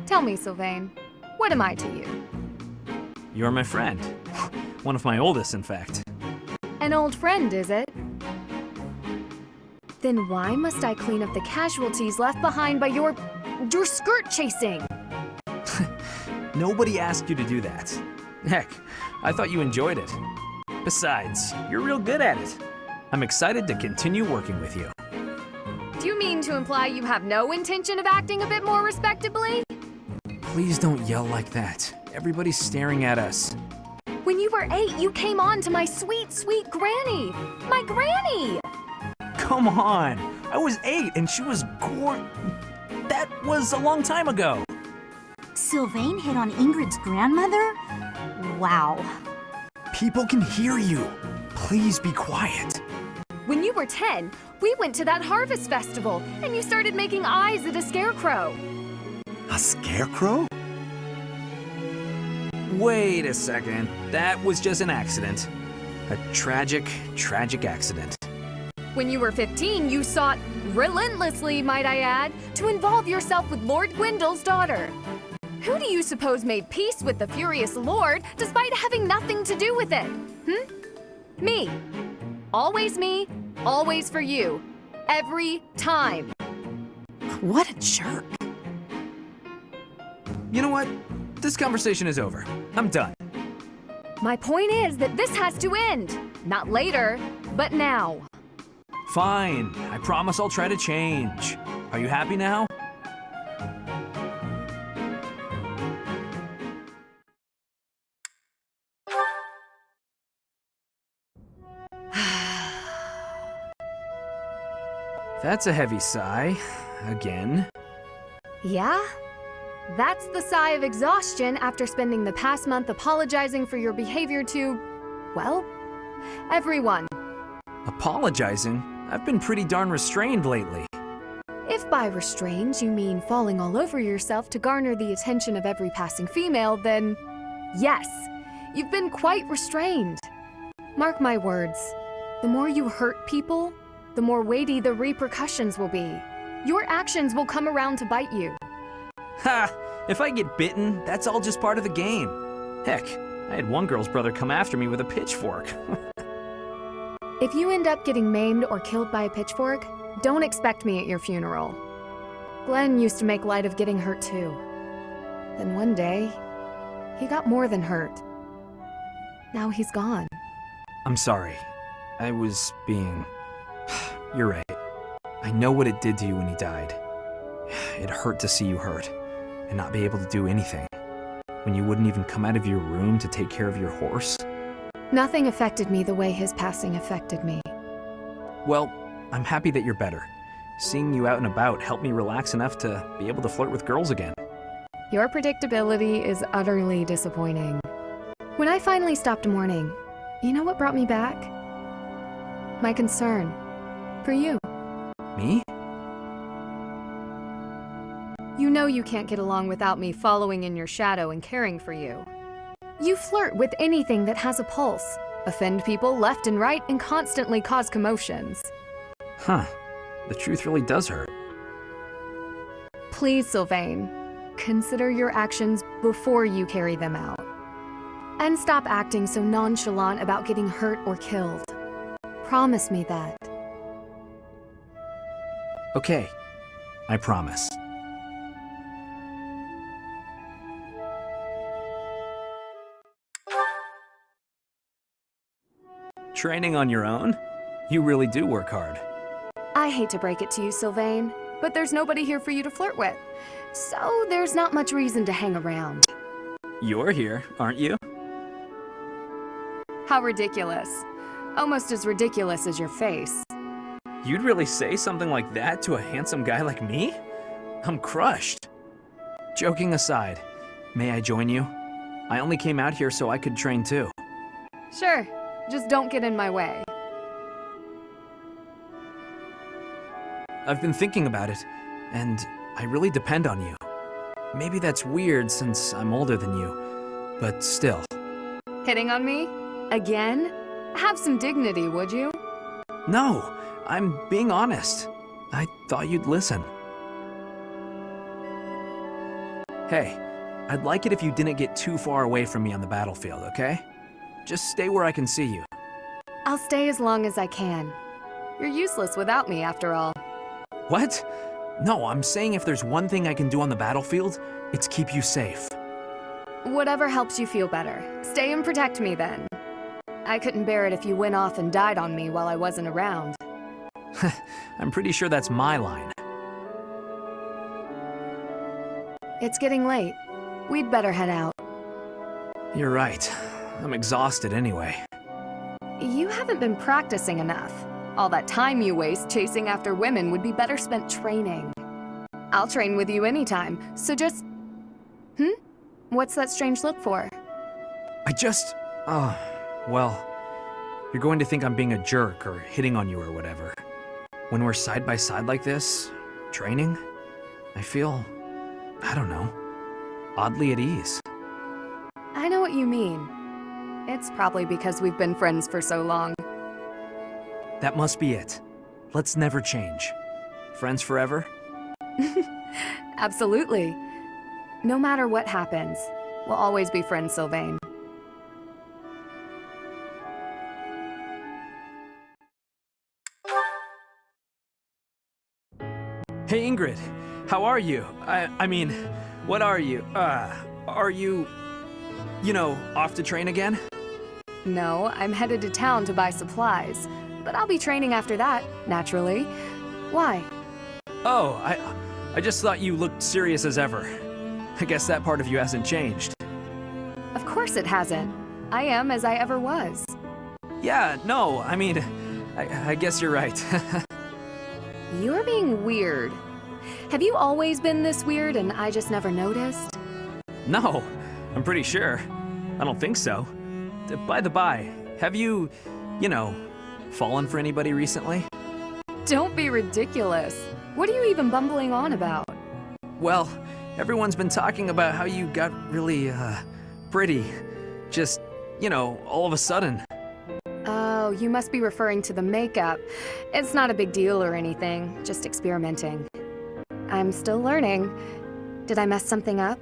Tell me, Sylvain, what am I to you? You're my friend. One of my oldest, in fact. An old friend, is it? Then why must I clean up the casualties left behind by your skirt chasing? Nobody asked you to do that. Heck, I thought you enjoyed it. Besides, you're real good at it. I'm excited to continue working with you. Do you mean to imply you have no intention of acting a bit more respectably? Please don't yell like that. Everybody's staring at us. When you were 8, you came on to my sweet, sweet granny. My granny! Come on! I was 8 and she was That was a long time ago. Sylvain hit on Ingrid's grandmother? Wow. People can hear you. Please be quiet. When you were 10, we went to that harvest festival, and you started making eyes at a scarecrow. A scarecrow? Wait a second. That was just an accident. A tragic, tragic accident. When you were 15, you sought, relentlessly might I add, to involve yourself with Lord Gwendol's daughter. Who do you suppose made peace with the furious lord despite having nothing to do with it? Me. Always me, always for you. Every time. What a jerk. You know what? This conversation is over. I'm done. My point is that this has to end. Not later, but now. Fine. I promise I'll try to change. Are you happy now? That's a heavy sigh. Again. Yeah? That's the sigh of exhaustion after spending the past month apologizing for your behavior to, well, everyone. Apologizing? I've been pretty darn restrained lately. If by restrained you mean falling all over yourself to garner the attention of every passing female, then yes, you've been quite restrained. Mark my words, the more you hurt people, the more weighty the repercussions will be. Your actions will come around to bite you. Ha! If I get bitten, that's all just part of the game. Heck, I had one girl's brother come after me with a pitchfork. If you end up getting maimed or killed by a pitchfork, don't expect me at your funeral. Glenn used to make light of getting hurt too. Then one day, he got more than hurt. Now he's gone. I'm sorry. I was being... You're right. I know what it did to you when he died. It hurt to see you hurt, and not be able to do anything. When you wouldn't even come out of your room to take care of your horse. Nothing affected me the way his passing affected me. Well, I'm happy that you're better. Seeing you out and about helped me relax enough to be able to flirt with girls again. Your predictability is utterly disappointing. When I finally stopped mourning, you know what brought me back? My concern for you. Me? You know you can't get along without me following in your shadow and caring for you. You flirt with anything that has a pulse, offend people left and right, and constantly cause commotions. Huh. The truth really does hurt. Please, Sylvain, consider your actions before you carry them out. And stop acting so nonchalant about getting hurt or killed. Promise me that. Okay. I promise. Training on your own? You really do work hard. I hate to break it to you, Sylvain, but there's nobody here for you to flirt with. So there's not much reason to hang around. You're here, aren't you? How ridiculous. Almost as ridiculous as your face. You'd really say something like that to a handsome guy like me? I'm crushed. Joking aside, may I join you? I only came out here so I could train too. Sure, just don't get in my way. I've been thinking about it, and I really depend on you. Maybe that's weird since I'm older than you, but still. Hitting on me? Again? Have some dignity, would you? No, I'm being honest. I thought you'd listen. Hey, I'd like it if you didn't get too far away from me on the battlefield, okay? Just stay where I can see you. I'll stay as long as I can. You're useless without me, after all. What? No, I'm saying if there's one thing I can do on the battlefield, it's keep you safe. Whatever helps you feel better. Stay and protect me then. I couldn't bear it if you went off and died on me while I wasn't around. I'm pretty sure that's my line. It's getting late. We'd better head out. You're right. I'm exhausted anyway. You haven't been practicing enough. All that time you waste chasing after women would be better spent training. I'll train with you anytime, so just... What's that strange look for? Well, you're going to think I'm being a jerk or hitting on you or whatever. When we're side by side like this, training, I feel, I don't know, oddly at ease. I know what you mean. It's probably because we've been friends for so long. That must be it. Let's never change. Friends forever? Absolutely. No matter what happens, we'll always be friends, Sylvain. Hey Ingrid, how are you? I mean, what are you? Are you, off to train again? No, I'm headed to town to buy supplies. But I'll be training after that, naturally. Why? Oh, I just thought you looked serious as ever. I guess that part of you hasn't changed. Of course it hasn't. I am as I ever was. Yeah, no, I mean, I guess you're right. You're being weird. Have you always been this weird and I just never noticed? No, I'm pretty sure. I don't think so. By the by, have you, fallen for anybody recently? Don't be ridiculous. What are you even bumbling on about? Well, everyone's been talking about how you got really, pretty. Just, all of a sudden. Oh, you must be referring to the makeup. It's not a big deal or anything, just experimenting. I'm still learning. Did I mess something up?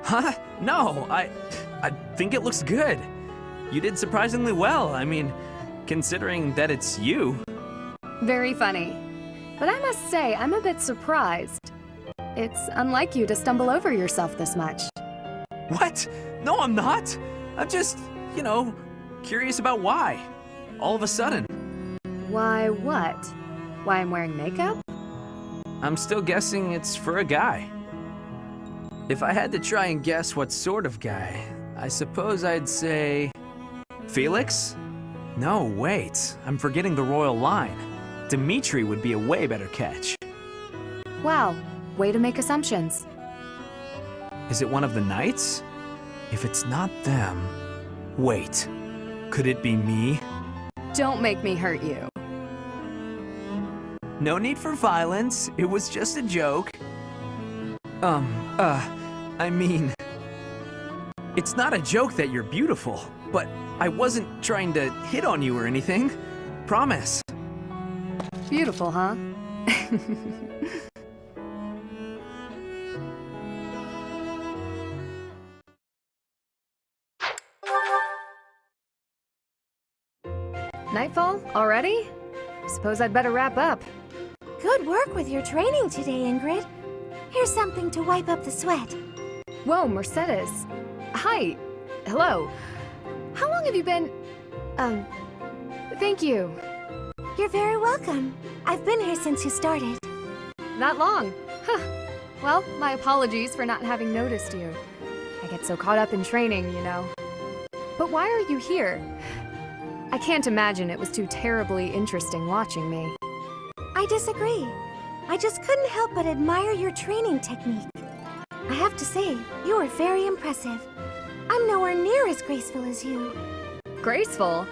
Huh? No, I think it looks good. You did surprisingly well. I mean, considering that it's you. Very funny. But I must say, I'm a bit surprised. It's unlike you to stumble over yourself this much. What? No, I'm not. I'm just, curious about why. All of a sudden. Why what? Why I'm wearing makeup? I'm still guessing it's for a guy. If I had to try and guess what sort of guy, I suppose I'd say... Felix? No, wait. I'm forgetting the royal line. Dimitri would be a way better catch. Wow, way to make assumptions. Is it one of the knights? If it's not them... Wait. Could it be me? Don't make me hurt you. No need for violence. It was just a joke. I mean... It's not a joke that you're beautiful, but I wasn't trying to hit on you or anything. Promise. Beautiful, huh? Nightfall? Already? Suppose I'd better wrap up. Good work with your training today, Ingrid. Here's something to wipe up the sweat. Whoa, Mercedes. Hi. Hello. How long have you been... Thank you. You're very welcome. I've been here since you started. That long? Huh. Well, my apologies for not having noticed you. I get so caught up in training, But why are you here? I can't imagine it was too terribly interesting watching me. I disagree. I just couldn't help but admire your training technique. I have to say, you are very impressive. I'm nowhere near as graceful as you. Graceful?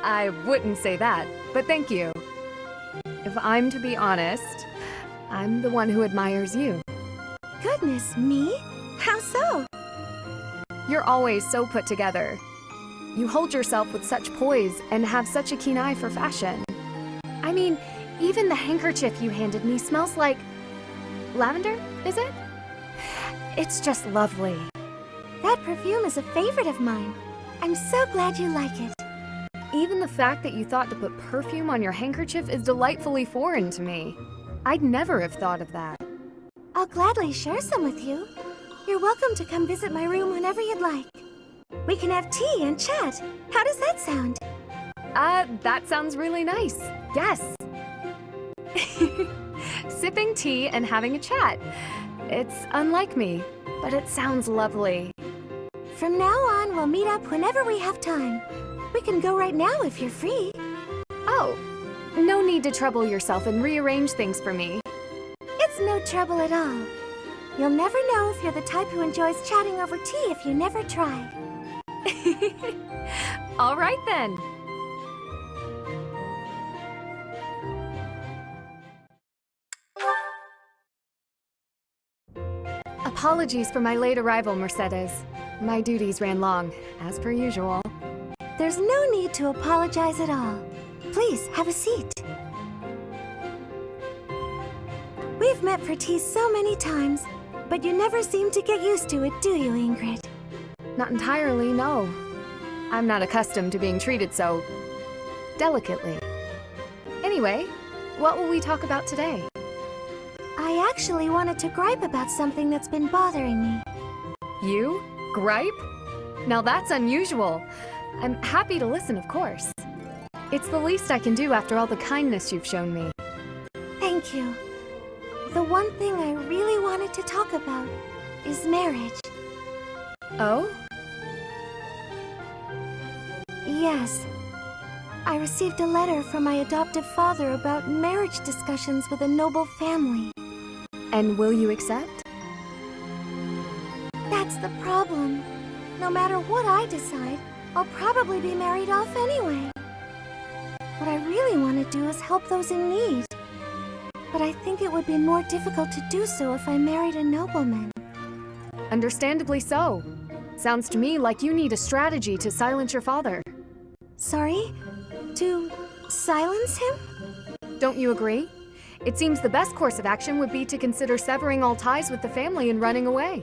I wouldn't say that, but thank you. If I'm to be honest, I'm the one who admires you. Goodness, me? How so? You're always so put together. You hold yourself with such poise and have such a keen eye for fashion. I mean, even the handkerchief you handed me smells like... lavender, is it? It's just lovely. That perfume is a favorite of mine. I'm so glad you like it. Even the fact that you thought to put perfume on your handkerchief is delightfully foreign to me. I'd never have thought of that. I'll gladly share some with you. You're welcome to come visit my room whenever you'd like. We can have tea and chat. How does that sound? That sounds really nice. Yes. Sipping tea and having a chat. It's unlike me, but it sounds lovely. From now on, we'll meet up whenever we have time. We can go right now if you're free. Oh, no need to trouble yourself and rearrange things for me. It's no trouble at all. You'll never know if you're the type who enjoys chatting over tea if you never try. All right then. Apologies for my late arrival, Mercedes. My duties ran long, as per usual. There's no need to apologize at all. Please, have a seat. We've met for tea so many times, but you never seem to get used to it, do you, Ingrid? Not entirely, no. I'm not accustomed to being treated so... delicately. Anyway, what will we talk about today? I actually wanted to gripe about something that's been bothering me. You? Gripe? Now that's unusual. I'm happy to listen, of course. It's the least I can do after all the kindness you've shown me. Thank you. The one thing I really wanted to talk about is marriage. Oh? Yes. I received a letter from my adoptive father about marriage discussions with a noble family. And will you accept? That's the problem. No matter what I decide, I'll probably be married off anyway. What I really want to do is help those in need. But I think it would be more difficult to do so if I married a nobleman. Understandably so. Sounds to me like you need a strategy to silence your father. Sorry? To silence him? Don't you agree? It seems the best course of action would be to consider severing all ties with the family and running away.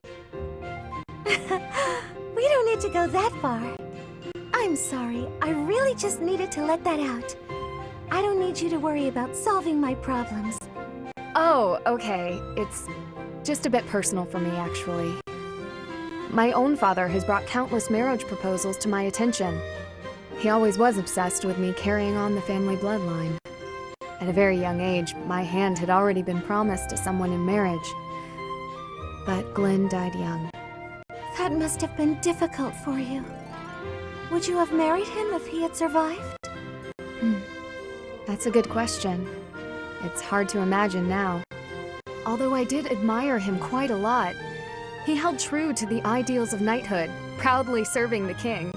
We don't need to go that far. I'm sorry, I really just needed to let that out. I don't need you to worry about solving my problems. Oh, okay. It's just a bit personal for me, actually. My own father has brought countless marriage proposals to my attention. He always was obsessed with me carrying on the family bloodline. At a very young age, my hand had already been promised to someone in marriage. But Glenn died young. That must have been difficult for you. Would you have married him if he had survived? That's a good question. It's hard to imagine now. Although I did admire him quite a lot. He held true to the ideals of knighthood, proudly serving the king.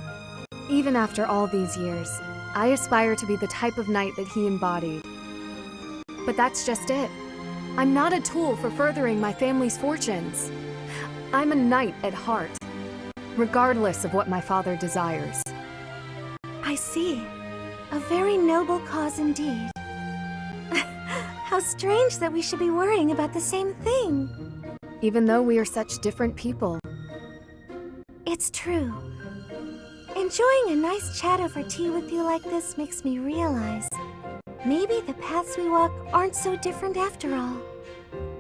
Even after all these years, I aspire to be the type of knight that he embodied. But that's just it. I'm not a tool for furthering my family's fortunes. I'm a knight at heart, regardless of what my father desires. I see. A very noble cause indeed. How strange that we should be worrying about the same thing. Even though we are such different people. It's true. Enjoying a nice chat over tea with you like this makes me realize maybe the paths we walk aren't so different after all.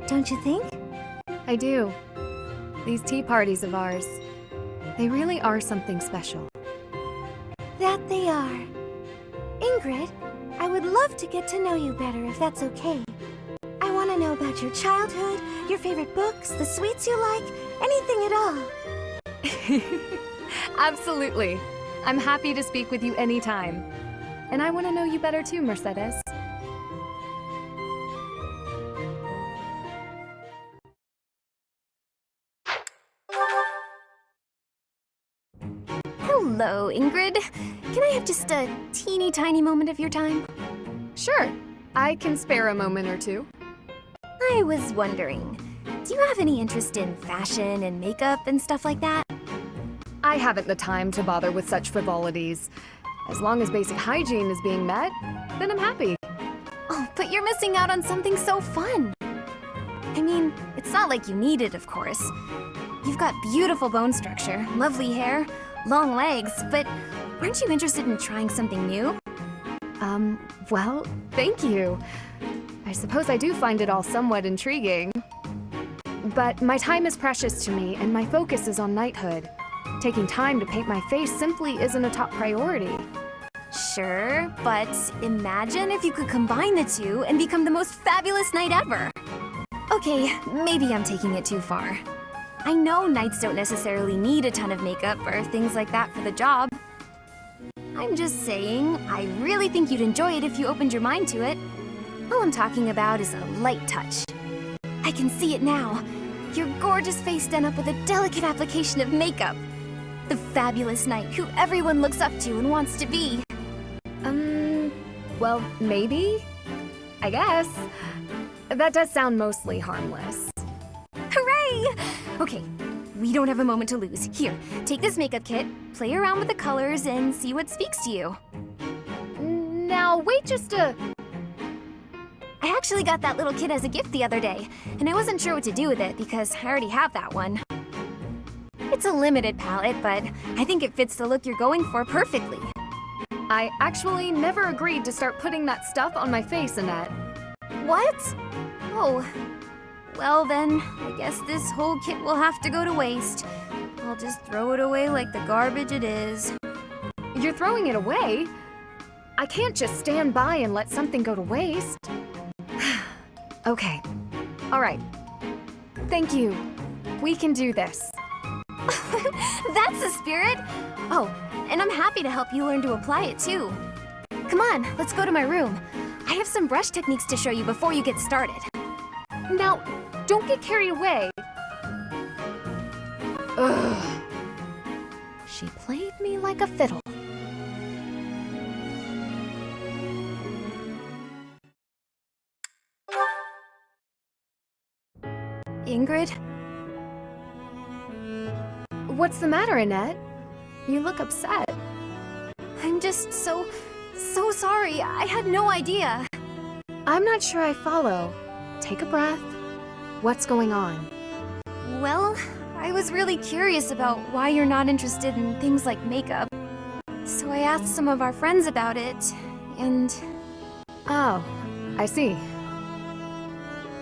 Don't you think? I do. These tea parties of ours, they really are something special. That they are. Ingrid, I would love to get to know you better if that's okay. I want to know about your childhood, your favorite books, the sweets you like, anything at all. Absolutely. I'm happy to speak with you anytime. And I want to know you better too, Mercedes. Hello, Ingrid. Can I have just a teeny tiny moment of your time? Sure. I can spare a moment or two. I was wondering, do you have any interest in fashion and makeup and stuff like that? I haven't the time to bother with such frivolities. As long as basic hygiene is being met, then I'm happy. Oh, but you're missing out on something so fun. I mean, it's not like you need it, of course. You've got beautiful bone structure, lovely hair, long legs, but aren't you interested in trying something new? Well, thank you. I suppose I do find it all somewhat intriguing. But my time is precious to me, and my focus is on knighthood. Taking time to paint my face simply isn't a top priority. Sure, but imagine if you could combine the two and become the most fabulous knight ever. Okay, maybe I'm taking it too far. I know knights don't necessarily need a ton of makeup or things like that for the job. I'm just saying, I really think you'd enjoy it if you opened your mind to it. All I'm talking about is a light touch. I can see it now. Your gorgeous face done up with a delicate application of makeup. The fabulous knight who everyone looks up to and wants to be. Well, maybe? I guess. That does sound mostly harmless. Hooray! Okay, we don't have a moment to lose. Here, take this makeup kit, play around with the colors, and see what speaks to you. Now, wait just a... I actually got that little kit as a gift the other day, and I wasn't sure what to do with it because I already have that one. It's a limited palette, but I think it fits the look you're going for perfectly. I actually never agreed to start putting that stuff on my face, Annette. What? Oh. Well then, I guess this whole kit will have to go to waste. I'll just throw it away like the garbage it is. You're throwing it away? I can't just stand by and let something go to waste. Okay. All right. Thank you. We can do this. That's the spirit! Oh, and I'm happy to help you learn to apply it too. Come on, let's go to my room. I have some brush techniques to show you before you get started. Now, don't get carried away. Ugh. She played me like a fiddle. Ingrid? What's the matter, Annette? You look upset. I'm just so sorry. I had no idea. I'm not sure I follow. Take a breath. What's going on? Well, I was really curious about why you're not interested in things like makeup. So I asked some of our friends about it, and... Oh, I see.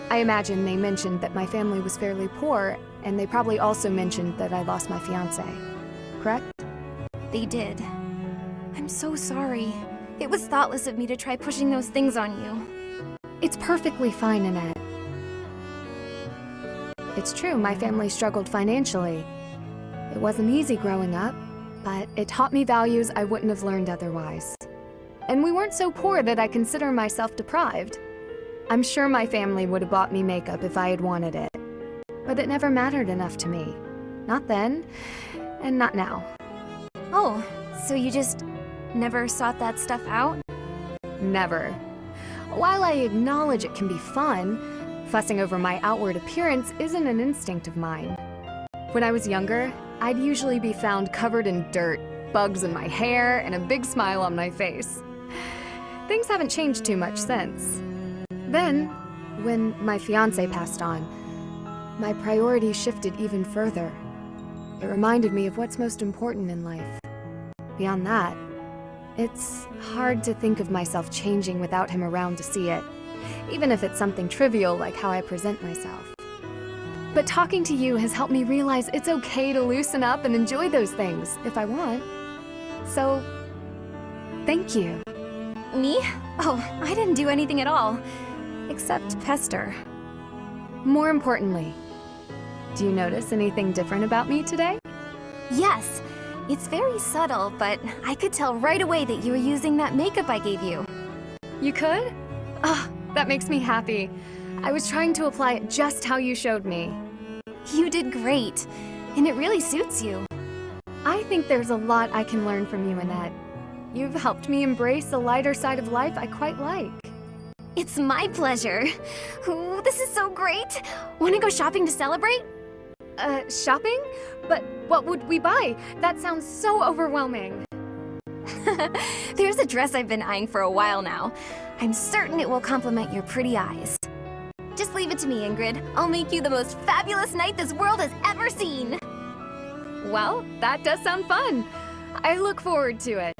I imagine they mentioned that my family was fairly poor, and they probably also mentioned that I lost my fiancé. Correct? They did. I'm so sorry. It was thoughtless of me to try pushing those things on you. It's perfectly fine, Annette. It's true, my family struggled financially. It wasn't easy growing up, but it taught me values I wouldn't have learned otherwise. And we weren't so poor that I consider myself deprived. I'm sure my family would have bought me makeup if I had wanted it. But it never mattered enough to me. Not then, and not now. Oh, so you just never sought that stuff out? Never. While I acknowledge it can be fun, fussing over my outward appearance isn't an instinct of mine. When I was younger, I'd usually be found covered in dirt, bugs in my hair, and a big smile on my face. Things haven't changed too much since. Then, when my fiancé passed on, my priorities shifted even further. It reminded me of what's most important in life. Beyond that, it's hard to think of myself changing without him around to see it, even if it's something trivial like how I present myself. But talking to you has helped me realize it's okay to loosen up and enjoy those things, if I want. So, thank you. Me? Oh, I didn't do anything at all. Except pester. More importantly, do you notice anything different about me today? Yes. It's very subtle, but I could tell right away that you were using that makeup I gave you. You could? Oh, that makes me happy. I was trying to apply it just how you showed me. You did great, and it really suits you. I think there's a lot I can learn from you, Annette. You've helped me embrace a lighter side of life I quite like. It's my pleasure. Ooh, this is so great. Want to go shopping to celebrate? Shopping? But what would we buy? That sounds so overwhelming. There's a dress I've been eyeing for a while now. I'm certain it will complement your pretty eyes. Just leave it to me, Ingrid. I'll make you the most fabulous knight this world has ever seen. Well, that does sound fun. I look forward to it.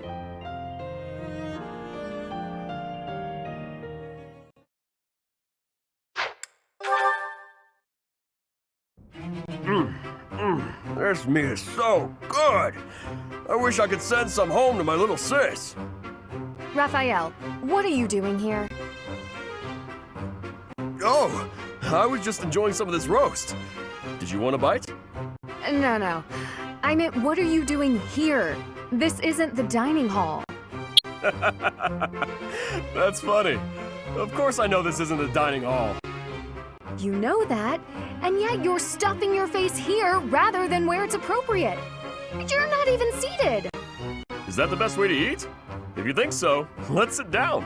This meat is so good. I wish I could send some home to my little sis. Raphael, what are you doing here? Oh, I was just enjoying some of this roast. Did you want a bite? No. I meant, what are you doing here? This isn't the dining hall. That's funny. Of course I know this isn't the dining hall. You know that, and yet you're stuffing your face here rather than where it's appropriate. You're not even seated. Is that the best way to eat? If you think so, let's sit down.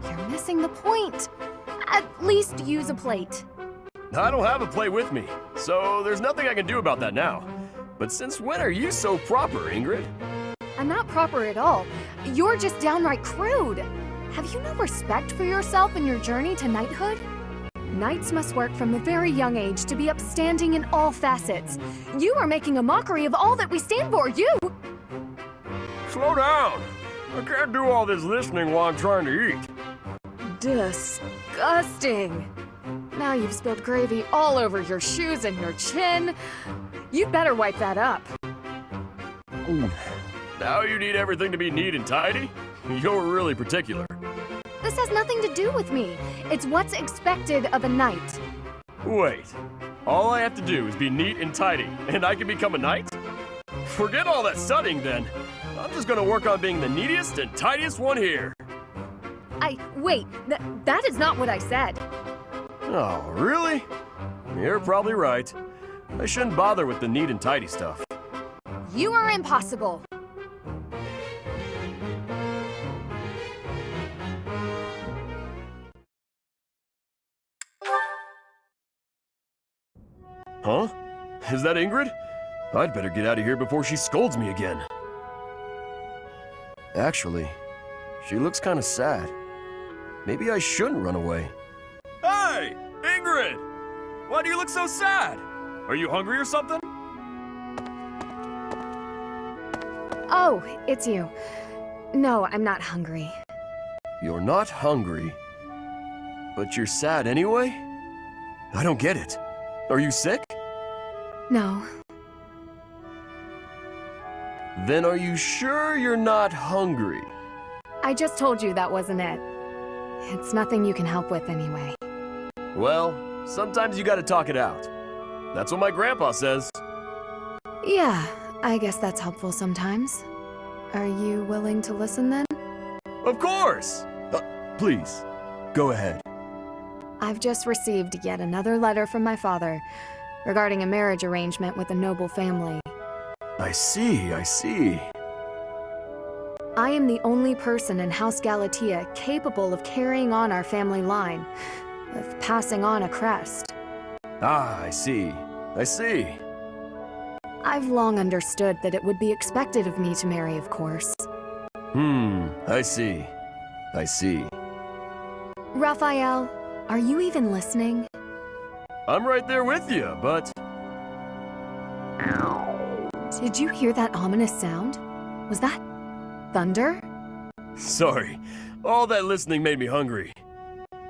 You're missing the point. At least use a plate. I don't have a plate with me, so there's nothing I can do about that now. But since when are you so proper, Ingrid? I'm not proper at all. You're just downright crude. Have you no respect for yourself and your journey to knighthood? Knights must work from a very young age to be upstanding in all facets. You are making a mockery of all that we stand for, you! Slow down! I can't do all this listening while I'm trying to eat. Disgusting! Now you've spilled gravy all over your shoes and your chin. You'd better wipe that up. Now you need everything to be neat and tidy? You're really particular. This has nothing to do with me. It's what's expected of a knight. Wait, all I have to do is be neat and tidy, and I can become a knight? Forget all that studying then. I'm just gonna work on being the neatest and tidiest one here. Wait, that is not what I said. Oh, really? You're probably right. I shouldn't bother with the neat and tidy stuff. You are impossible. Huh? Is that Ingrid? I'd better get out of here before she scolds me again. Actually, she looks kind of sad. Maybe I shouldn't run away. Hey! Ingrid! Why do you look so sad? Are you hungry or something? Oh, it's you. No, I'm not hungry. You're not hungry, but you're sad anyway? I don't get it. Are you sick? No. Then are you sure you're not hungry? I just told you that wasn't it. It's nothing you can help with anyway. Well, sometimes you gotta talk it out. That's what my grandpa says. Yeah, I guess that's helpful sometimes. Are you willing to listen then? Of course! Please, go ahead. I've just received yet another letter from my father regarding a marriage arrangement with a noble family. I see. I am the only person in House Galatea capable of carrying on our family line, of passing on a crest. Ah, I see. I've long understood that it would be expected of me to marry, of course. I see. Raphael, are you even listening? I'm right there with you, but... Did you hear that ominous sound? Was that thunder? Sorry, all that listening made me hungry.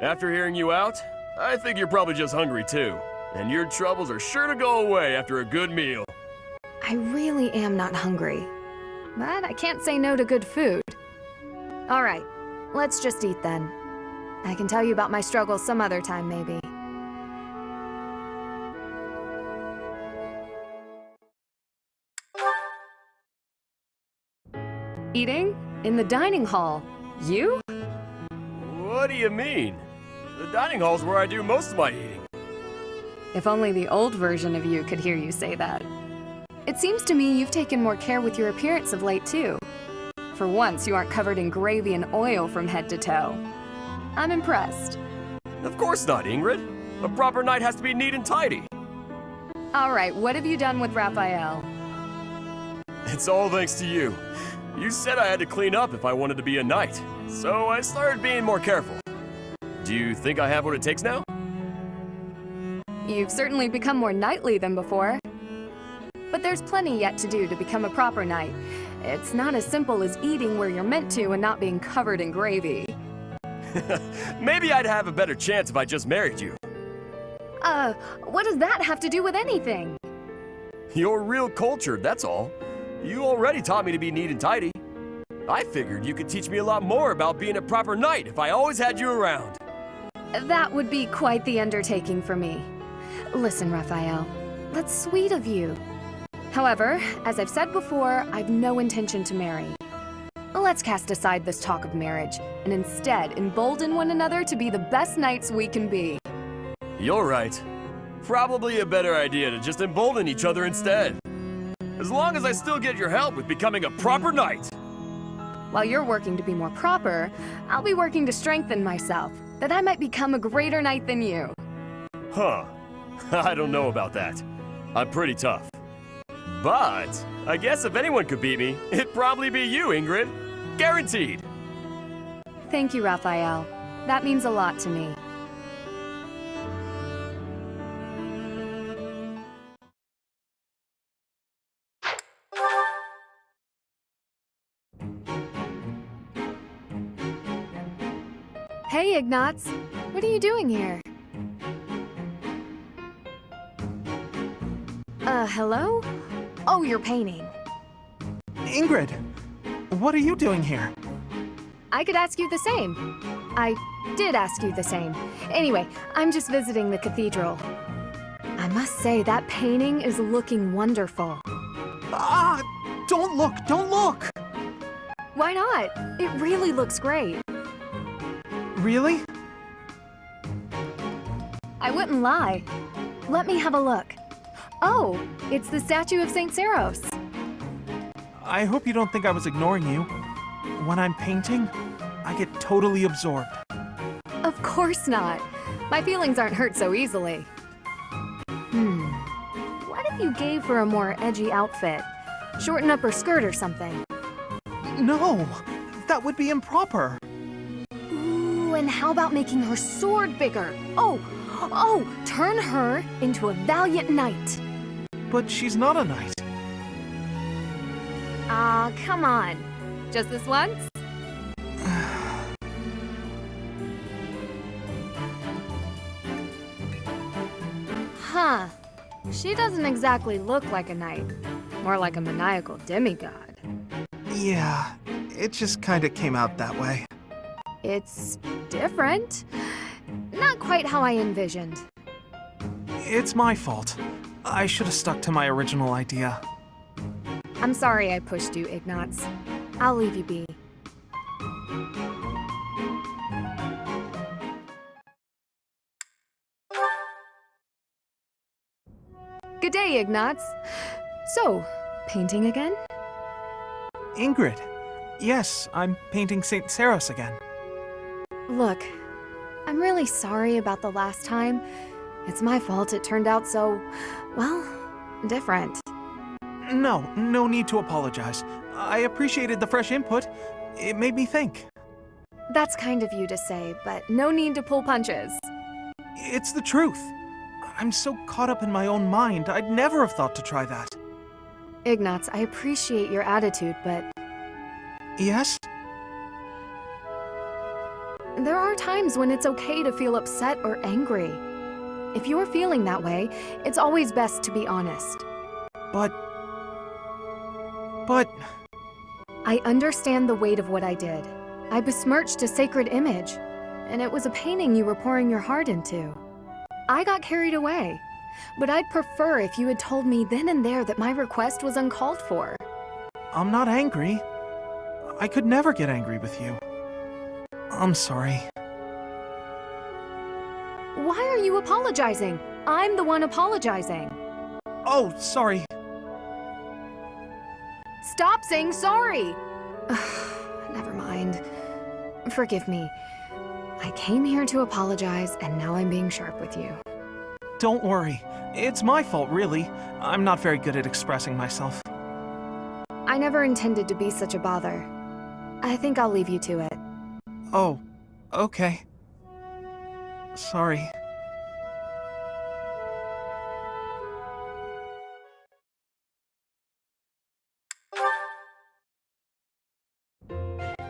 After hearing you out, I think you're probably just hungry too. And your troubles are sure to go away after a good meal. I really am not hungry, but I can't say no to good food. All right, let's just eat then. I can tell you about my struggles some other time, maybe. Eating? In the dining hall? You? What do you mean? The dining hall's where I do most of my eating. If only the old version of you could hear you say that. It seems to me you've taken more care with your appearance of late, too. For once, you aren't covered in gravy and oil from head to toe. I'm impressed. Of course not, Ingrid. A proper knight has to be neat and tidy. All right, what have you done with Raphael? It's all thanks to you. You said I had to clean up if I wanted to be a knight, so I started being more careful. Do you think I have what it takes now? You've certainly become more knightly than before. But there's plenty yet to do to become a proper knight. It's not as simple as eating where you're meant to and not being covered in gravy. Maybe I'd have a better chance if I just married you. What does that have to do with anything? You're real cultured, that's all. You already taught me to be neat and tidy. I figured you could teach me a lot more about being a proper knight if I always had you around. That would be quite the undertaking for me. Listen, Raphael, that's sweet of you. However, as I've said before, I've no intention to marry. Let's cast aside this talk of marriage, and instead embolden one another to be the best knights we can be. You're right. Probably a better idea to just embolden each other instead. As long as I still get your help with becoming a proper knight. While you're working to be more proper, I'll be working to strengthen myself, that I might become a greater knight than you. Huh. I don't know about that. I'm pretty tough. But I guess if anyone could beat me, it'd probably be you, Ingrid. Guaranteed. Thank you, Raphael. That means a lot to me. Hey, Ignatz. What are you doing here? Hello? Oh, you're painting. Ingrid, what are you doing here? I could ask you the same. I did ask you the same. Anyway, I'm just visiting the cathedral. I must say, that painting is looking wonderful. Ah! Don't look! Don't look! Why not? It really looks great. Really? I wouldn't lie. Let me have a look. Oh, it's the statue of St. Saros. I hope you don't think I was ignoring you. When I'm painting, I get totally absorbed. Of course not. My feelings aren't hurt so easily. What if you gave her a more edgy outfit? Shorten up her skirt or something. No, that would be improper. Ooh, and how about making her sword bigger? Oh, turn her into a valiant knight. But she's not a knight. Ah, come on. Just this once? Huh. She doesn't exactly look like a knight. More like a maniacal demigod. Yeah, it just kinda came out that way. It's different. Not quite how I envisioned. It's my fault. I should have stuck to my original idea. I'm sorry I pushed you, Ignatz. I'll leave you be. Good day, Ignatz. So, painting again? Ingrid. Yes, I'm painting St. Saros again. Look, I'm really sorry about the last time. It's my fault it turned out so, well, different. No need to apologize. I appreciated the fresh input. It made me think. That's kind of you to say, but no need to pull punches. It's the truth. I'm so caught up in my own mind, I'd never have thought to try that. Ignatz, I appreciate your attitude, but Yes? there are times when it's okay to feel upset or angry. If you're feeling that way, it's always best to be honest. But... I understand the weight of what I did. I besmirched a sacred image, and it was a painting you were pouring your heart into. I got carried away, but I'd prefer if you had told me then and there that my request was uncalled for. I'm not angry. I could never get angry with you. I'm sorry. Why are you apologizing? I'm the one apologizing. Oh, sorry. Stop saying sorry! Never mind. Forgive me. I came here to apologize, and now I'm being sharp with you. Don't worry. It's my fault, really. I'm not very good at expressing myself. I never intended to be such a bother. I think I'll leave you to it. Oh, okay. Sorry.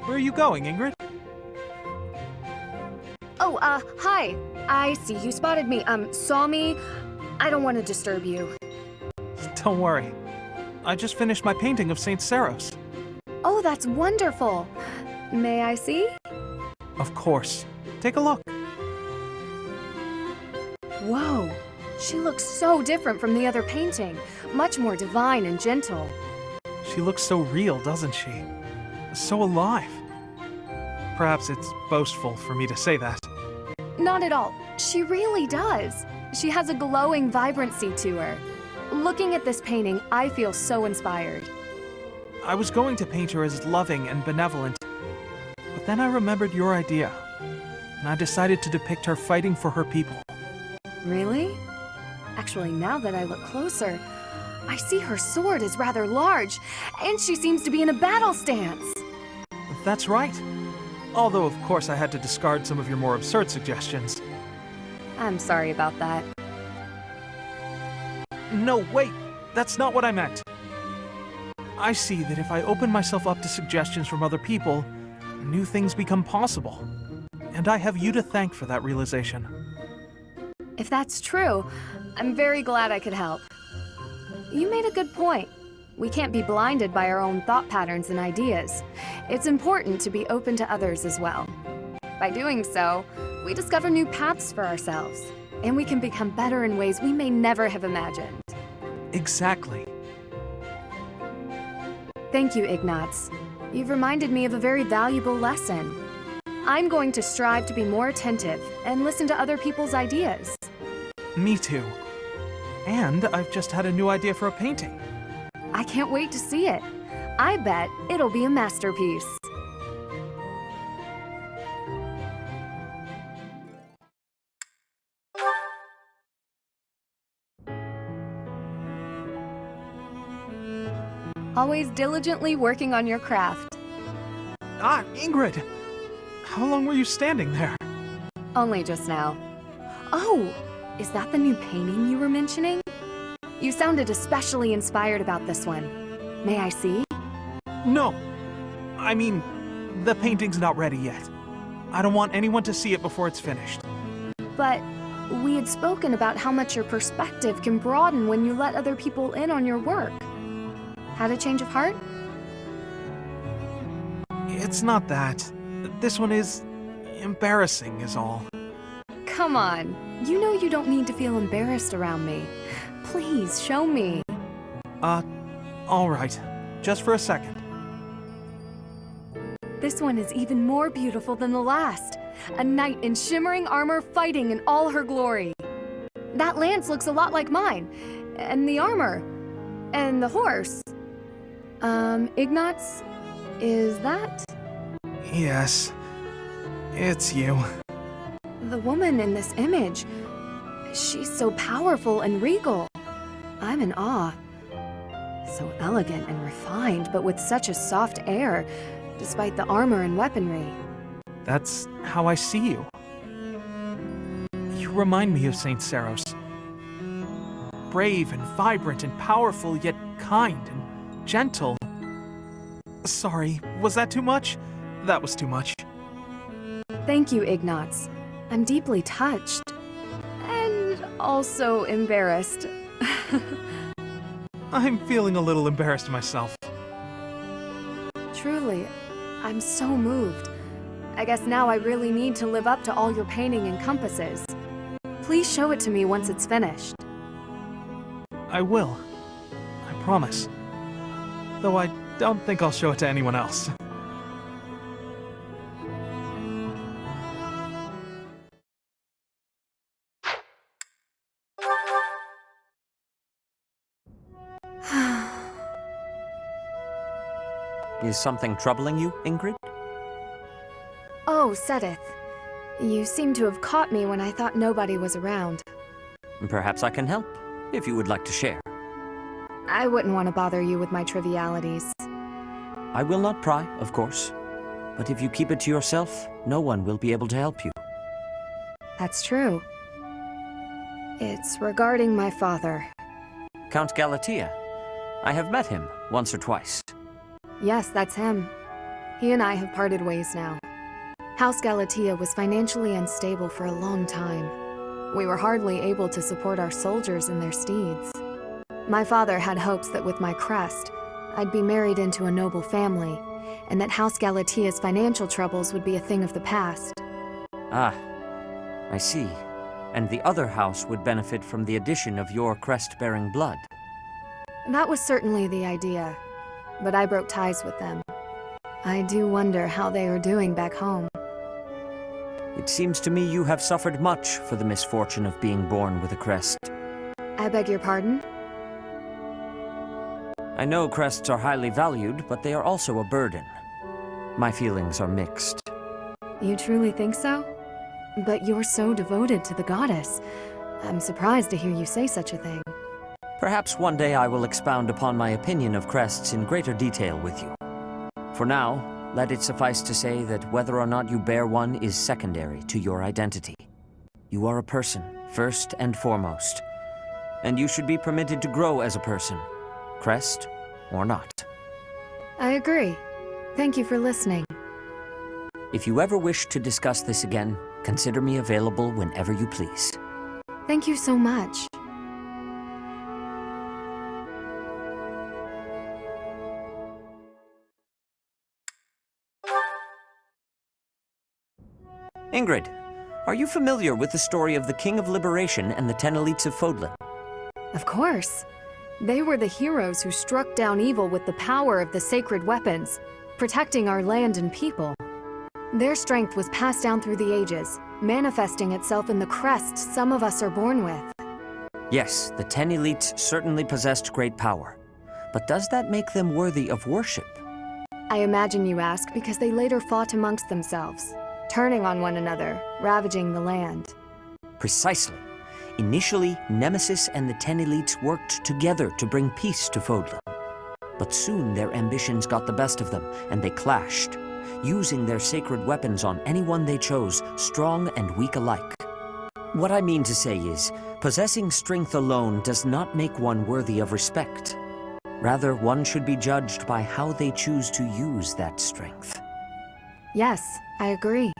Where are you going, Ingrid? Oh, hi. I see you spotted me. Saw me. I don't want to disturb you. Don't worry. I just finished my painting of St. Saros. Oh, that's wonderful. May I see? Of course. Take a look. Whoa. She looks so different from the other painting. Much more divine and gentle. She looks so real, doesn't she? So alive. Perhaps it's boastful for me to say that. Not at all. She really does. She has a glowing vibrancy to her. Looking at this painting, I feel so inspired. I was going to paint her as loving and benevolent, but then I remembered your idea, and I decided to depict her fighting for her people. Really? Actually, now that I look closer, I see her sword is rather large, and she seems to be in a battle stance. That's right. Although, of course, I had to discard some of your more absurd suggestions. I'm sorry about that. No, wait! That's not what I meant. I see that if I open myself up to suggestions from other people, new things become possible. And I have you to thank for that realization. If that's true, I'm very glad I could help. You made a good point. We can't be blinded by our own thought patterns and ideas. It's important to be open to others as well. By doing so, we discover new paths for ourselves, and we can become better in ways we may never have imagined. Exactly. Thank you, Ignatz. You've reminded me of a very valuable lesson. I'm going to strive to be more attentive and listen to other people's ideas. Me too. And I've just had a new idea for a painting. I can't wait to see it. I bet it'll be a masterpiece. Always diligently working on your craft. Ah, Ingrid! How long were you standing there? Only just now. Oh, is that the new painting you were mentioning? You sounded especially inspired about this one. May I see? No. I mean, the painting's not ready yet. I don't want anyone to see it before it's finished. But we had spoken about how much your perspective can broaden when you let other people in on your work. Had a change of heart? It's not that. This one is embarrassing, is all. Come on. You know you don't need to feel embarrassed around me. Please, show me. All right. Just for a second. This one is even more beautiful than the last. A knight in shimmering armor fighting in all her glory. That lance looks a lot like mine. And the armor. And the horse. Ignatz? Is that? Yes. It's you. The woman in this image. She's so powerful and regal. I'm in awe. So elegant and refined, but with such a soft air, despite the armor and weaponry. That's how I see you. You remind me of Saint Saros. Brave and vibrant and powerful, yet kind and gentle. Sorry, was that too much? That was too much. Thank you, Ignatz. I'm deeply touched. And also embarrassed. I'm feeling a little embarrassed myself. Truly, I'm so moved. I guess now I really need to live up to all your painting encompasses. Please show it to me once it's finished. I will. I promise. Though I don't think I'll show it to anyone else. Is something troubling you, Ingrid? Oh, Sedith. You seem to have caught me when I thought nobody was around. Perhaps I can help, if you would like to share. I wouldn't want to bother you with my trivialities. I will not pry, of course. But if you keep it to yourself, no one will be able to help you. That's true. It's regarding my father. Count Galatea. I have met him once or twice. Yes, that's him. He and I have parted ways now. House Galatea was financially unstable for a long time. We were hardly able to support our soldiers and their steeds. My father had hopes that with my crest, I'd be married into a noble family, and that House Galatea's financial troubles would be a thing of the past. Ah, I see. And the other house would benefit from the addition of your crest-bearing blood. That was certainly the idea, but I broke ties with them. I do wonder how they are doing back home. It seems to me you have suffered much for the misfortune of being born with a crest. I beg your pardon? I know crests are highly valued, but they are also a burden. My feelings are mixed. You truly think so? But you're so devoted to the goddess. I'm surprised to hear you say such a thing. Perhaps one day I will expound upon my opinion of crests in greater detail with you. For now, let it suffice to say that whether or not you bear one is secondary to your identity. You are a person, first and foremost. And you should be permitted to grow as a person, crest or not. I agree. Thank you for listening. If you ever wish to discuss this again, consider me available whenever you please. Thank you so much. Ingrid, are you familiar with the story of the King of Liberation and the 10 elites of Fodlan? Of course. They were the heroes who struck down evil with the power of the sacred weapons. protecting our land and people. Their strength was passed down through the ages, manifesting itself in the crest some of us are born with. Yes, the 10 elites certainly possessed great power. But does that make them worthy of worship? I imagine you ask because they later fought amongst themselves, turning on one another, ravaging the land. Precisely. Initially, Nemesis and the 10 elites worked together to bring peace to Fodlan. But soon their ambitions got the best of them, and they clashed, using their sacred weapons on anyone they chose, strong and weak alike. What I mean to say is, possessing strength alone does not make one worthy of respect. Rather, one should be judged by how they choose to use that strength. Yes, I agree.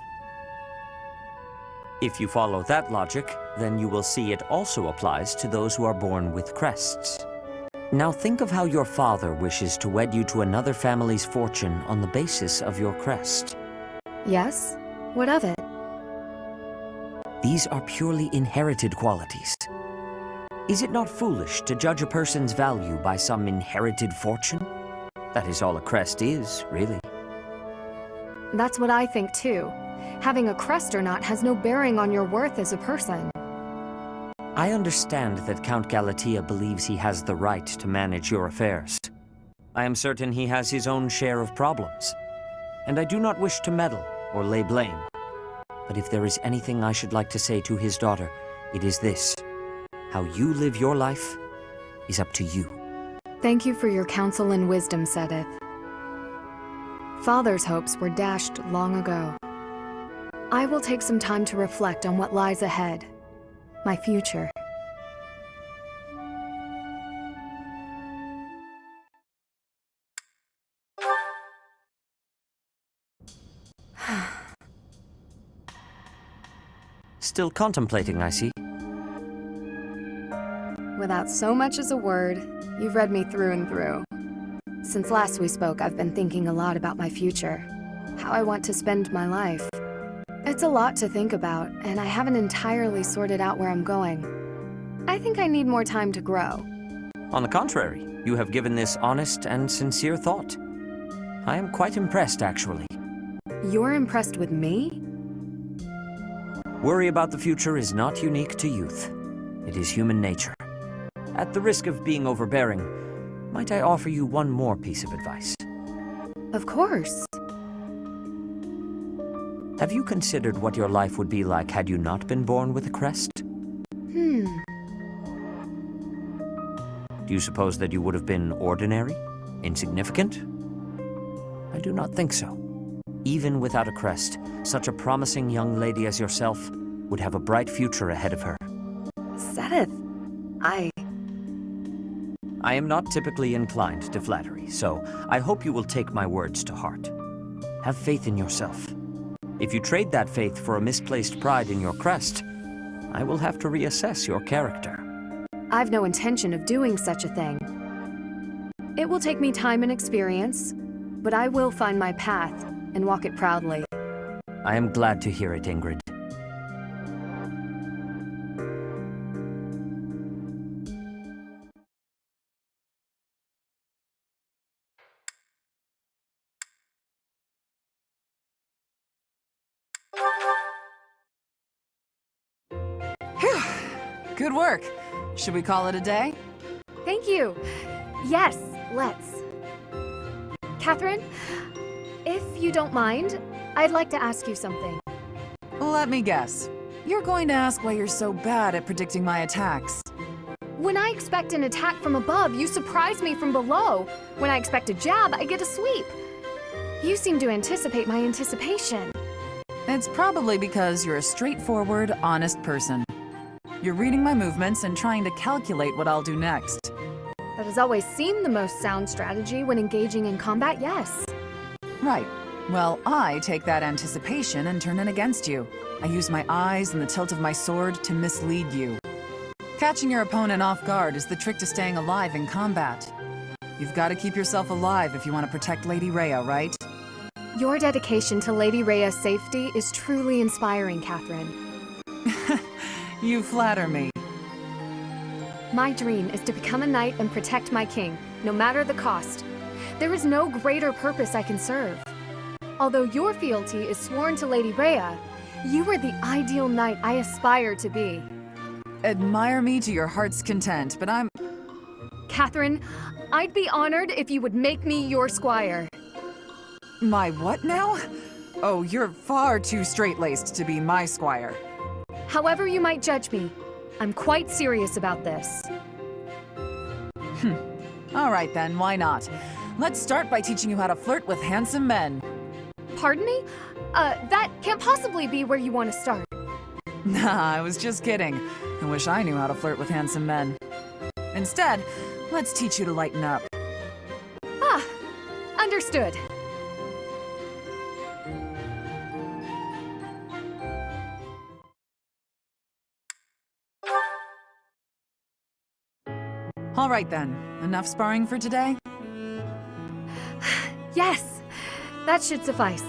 If you follow that logic, then you will see it also applies to those who are born with crests. Now think of how your father wishes to wed you to another family's fortune on the basis of your crest. Yes? What of it? These are purely inherited qualities. Is it not foolish to judge a person's value by some inherited fortune? That is all a crest is, really. That's what I think too. Having a crest or not has no bearing on your worth as a person. I understand that Count Galatea believes he has the right to manage your affairs. I am certain he has his own share of problems, and I do not wish to meddle or lay blame. But if there is anything I should like to say to his daughter, it is this. How you live your life is up to you. Thank you for your counsel and wisdom, Sedith. Father's hopes were dashed long ago. I will take some time to reflect on what lies ahead. My future. Still contemplating, I see. Without so much as a word, you've read me through and through. Since last we spoke, I've been thinking a lot about my future. How I want to spend my life. It's a lot to think about, and I haven't entirely sorted out where I'm going. I think I need more time to grow. On the contrary, you have given this honest and sincere thought. I am quite impressed, actually. You're impressed with me? Worry about the future is not unique to youth. It is human nature. At the risk of being overbearing, might I offer you one more piece of advice? Of course. Have you considered what your life would be like had you not been born with a crest? Do you suppose that you would have been ordinary? Insignificant? I do not think so. Even without a crest, such a promising young lady as yourself would have a bright future ahead of her. Sedith, I am not typically inclined to flattery, so I hope you will take my words to heart. Have faith in yourself. If you trade that faith for a misplaced pride in your crest, I will have to reassess your character. I've no intention of doing such a thing. It will take me time and experience, but I will find my path and walk it proudly. I am glad to hear it, Ingrid. Good work. Should we call it a day? Thank you. Yes, let's. Catherine, if you don't mind, I'd like to ask you something. Let me guess. You're going to ask why you're so bad at predicting my attacks. When I expect an attack from above, you surprise me from below. When I expect a jab, I get a sweep. You seem to anticipate my anticipation. It's probably because you're a straightforward, honest person. You're reading my movements and trying to calculate what I'll do next. That has always seemed the most sound strategy when engaging in combat, yes. Right. Well, I take that anticipation and turn it against you. I use my eyes and the tilt of my sword to mislead you. Catching your opponent off guard is the trick to staying alive in combat. You've got to keep yourself alive if you want to protect Lady Rhea, right? Your dedication to Lady Rhea's safety is truly inspiring, Catherine. You flatter me. My dream is to become a knight and protect my king, no matter the cost. there is no greater purpose I can serve. Although your fealty is sworn to Lady Rhea, you are the ideal knight I aspire to be. Admire me to your heart's content, but I'm... Catherine, I'd be honored if you would make me your squire. My what now? Oh, you're far too straight-laced to be my squire. However you might judge me, I'm quite serious about this. All right then, why not? Let's start by teaching you how to flirt with handsome men. Pardon me? That can't possibly be where you want to start. Nah, I was just kidding. I wish I knew how to flirt with handsome men. Instead, let's teach you to lighten up. Ah, understood. All right then, enough sparring for today? Yes, that should suffice.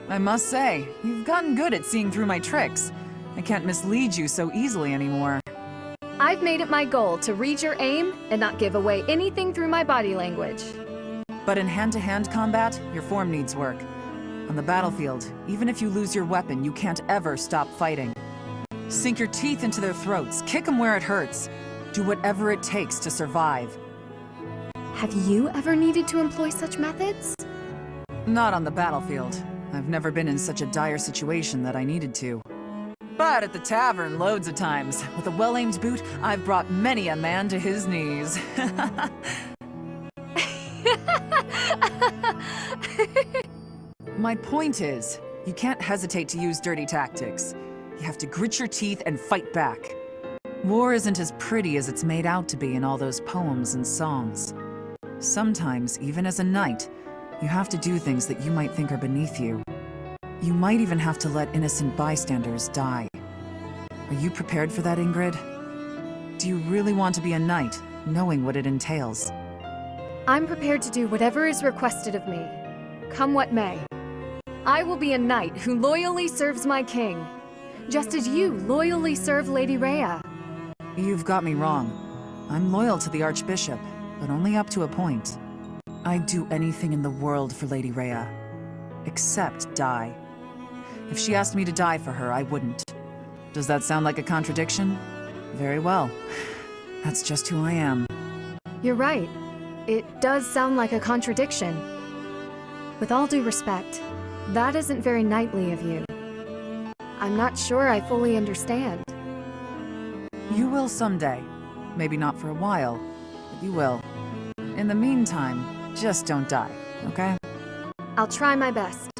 I must say, you've gotten good at seeing through my tricks. I can't mislead you so easily anymore. I've made it my goal to read your aim and not give away anything through my body language. But in hand-to-hand combat, your form needs work. On the battlefield, even if you lose your weapon, you can't ever stop fighting. Sink your teeth into their throats, kick them where it hurts. Do whatever it takes to survive. Have you ever needed to employ such methods? Not on the battlefield. I've never been in such a dire situation that I needed to. But at the tavern, loads of times. With a well-aimed boot, I've brought many a man to his knees. My point is, you can't hesitate to use dirty tactics. You have to grit your teeth and fight back. War isn't as pretty as it's made out to be in all those poems and songs. Sometimes, even as a knight, you have to do things that you might think are beneath you. You might even have to let innocent bystanders die. Are you prepared for that, Ingrid? Do you really want to be a knight, knowing what it entails? I'm prepared to do whatever is requested of me, come what may. I will be a knight who loyally serves my king, just as you loyally serve Lady Rhea. You've got me wrong. I'm loyal to the Archbishop, but only up to a point. I'd do anything in the world for Lady Rhea, except die. If she asked me to die for her, I wouldn't. Does that sound like a contradiction? Very well. That's just who I am. You're right. It does sound like a contradiction. With all due respect, that isn't very knightly of you. I'm not sure I fully understand. You will someday. Maybe not for a while, but you will. In the meantime, just don't die, okay? I'll try my best.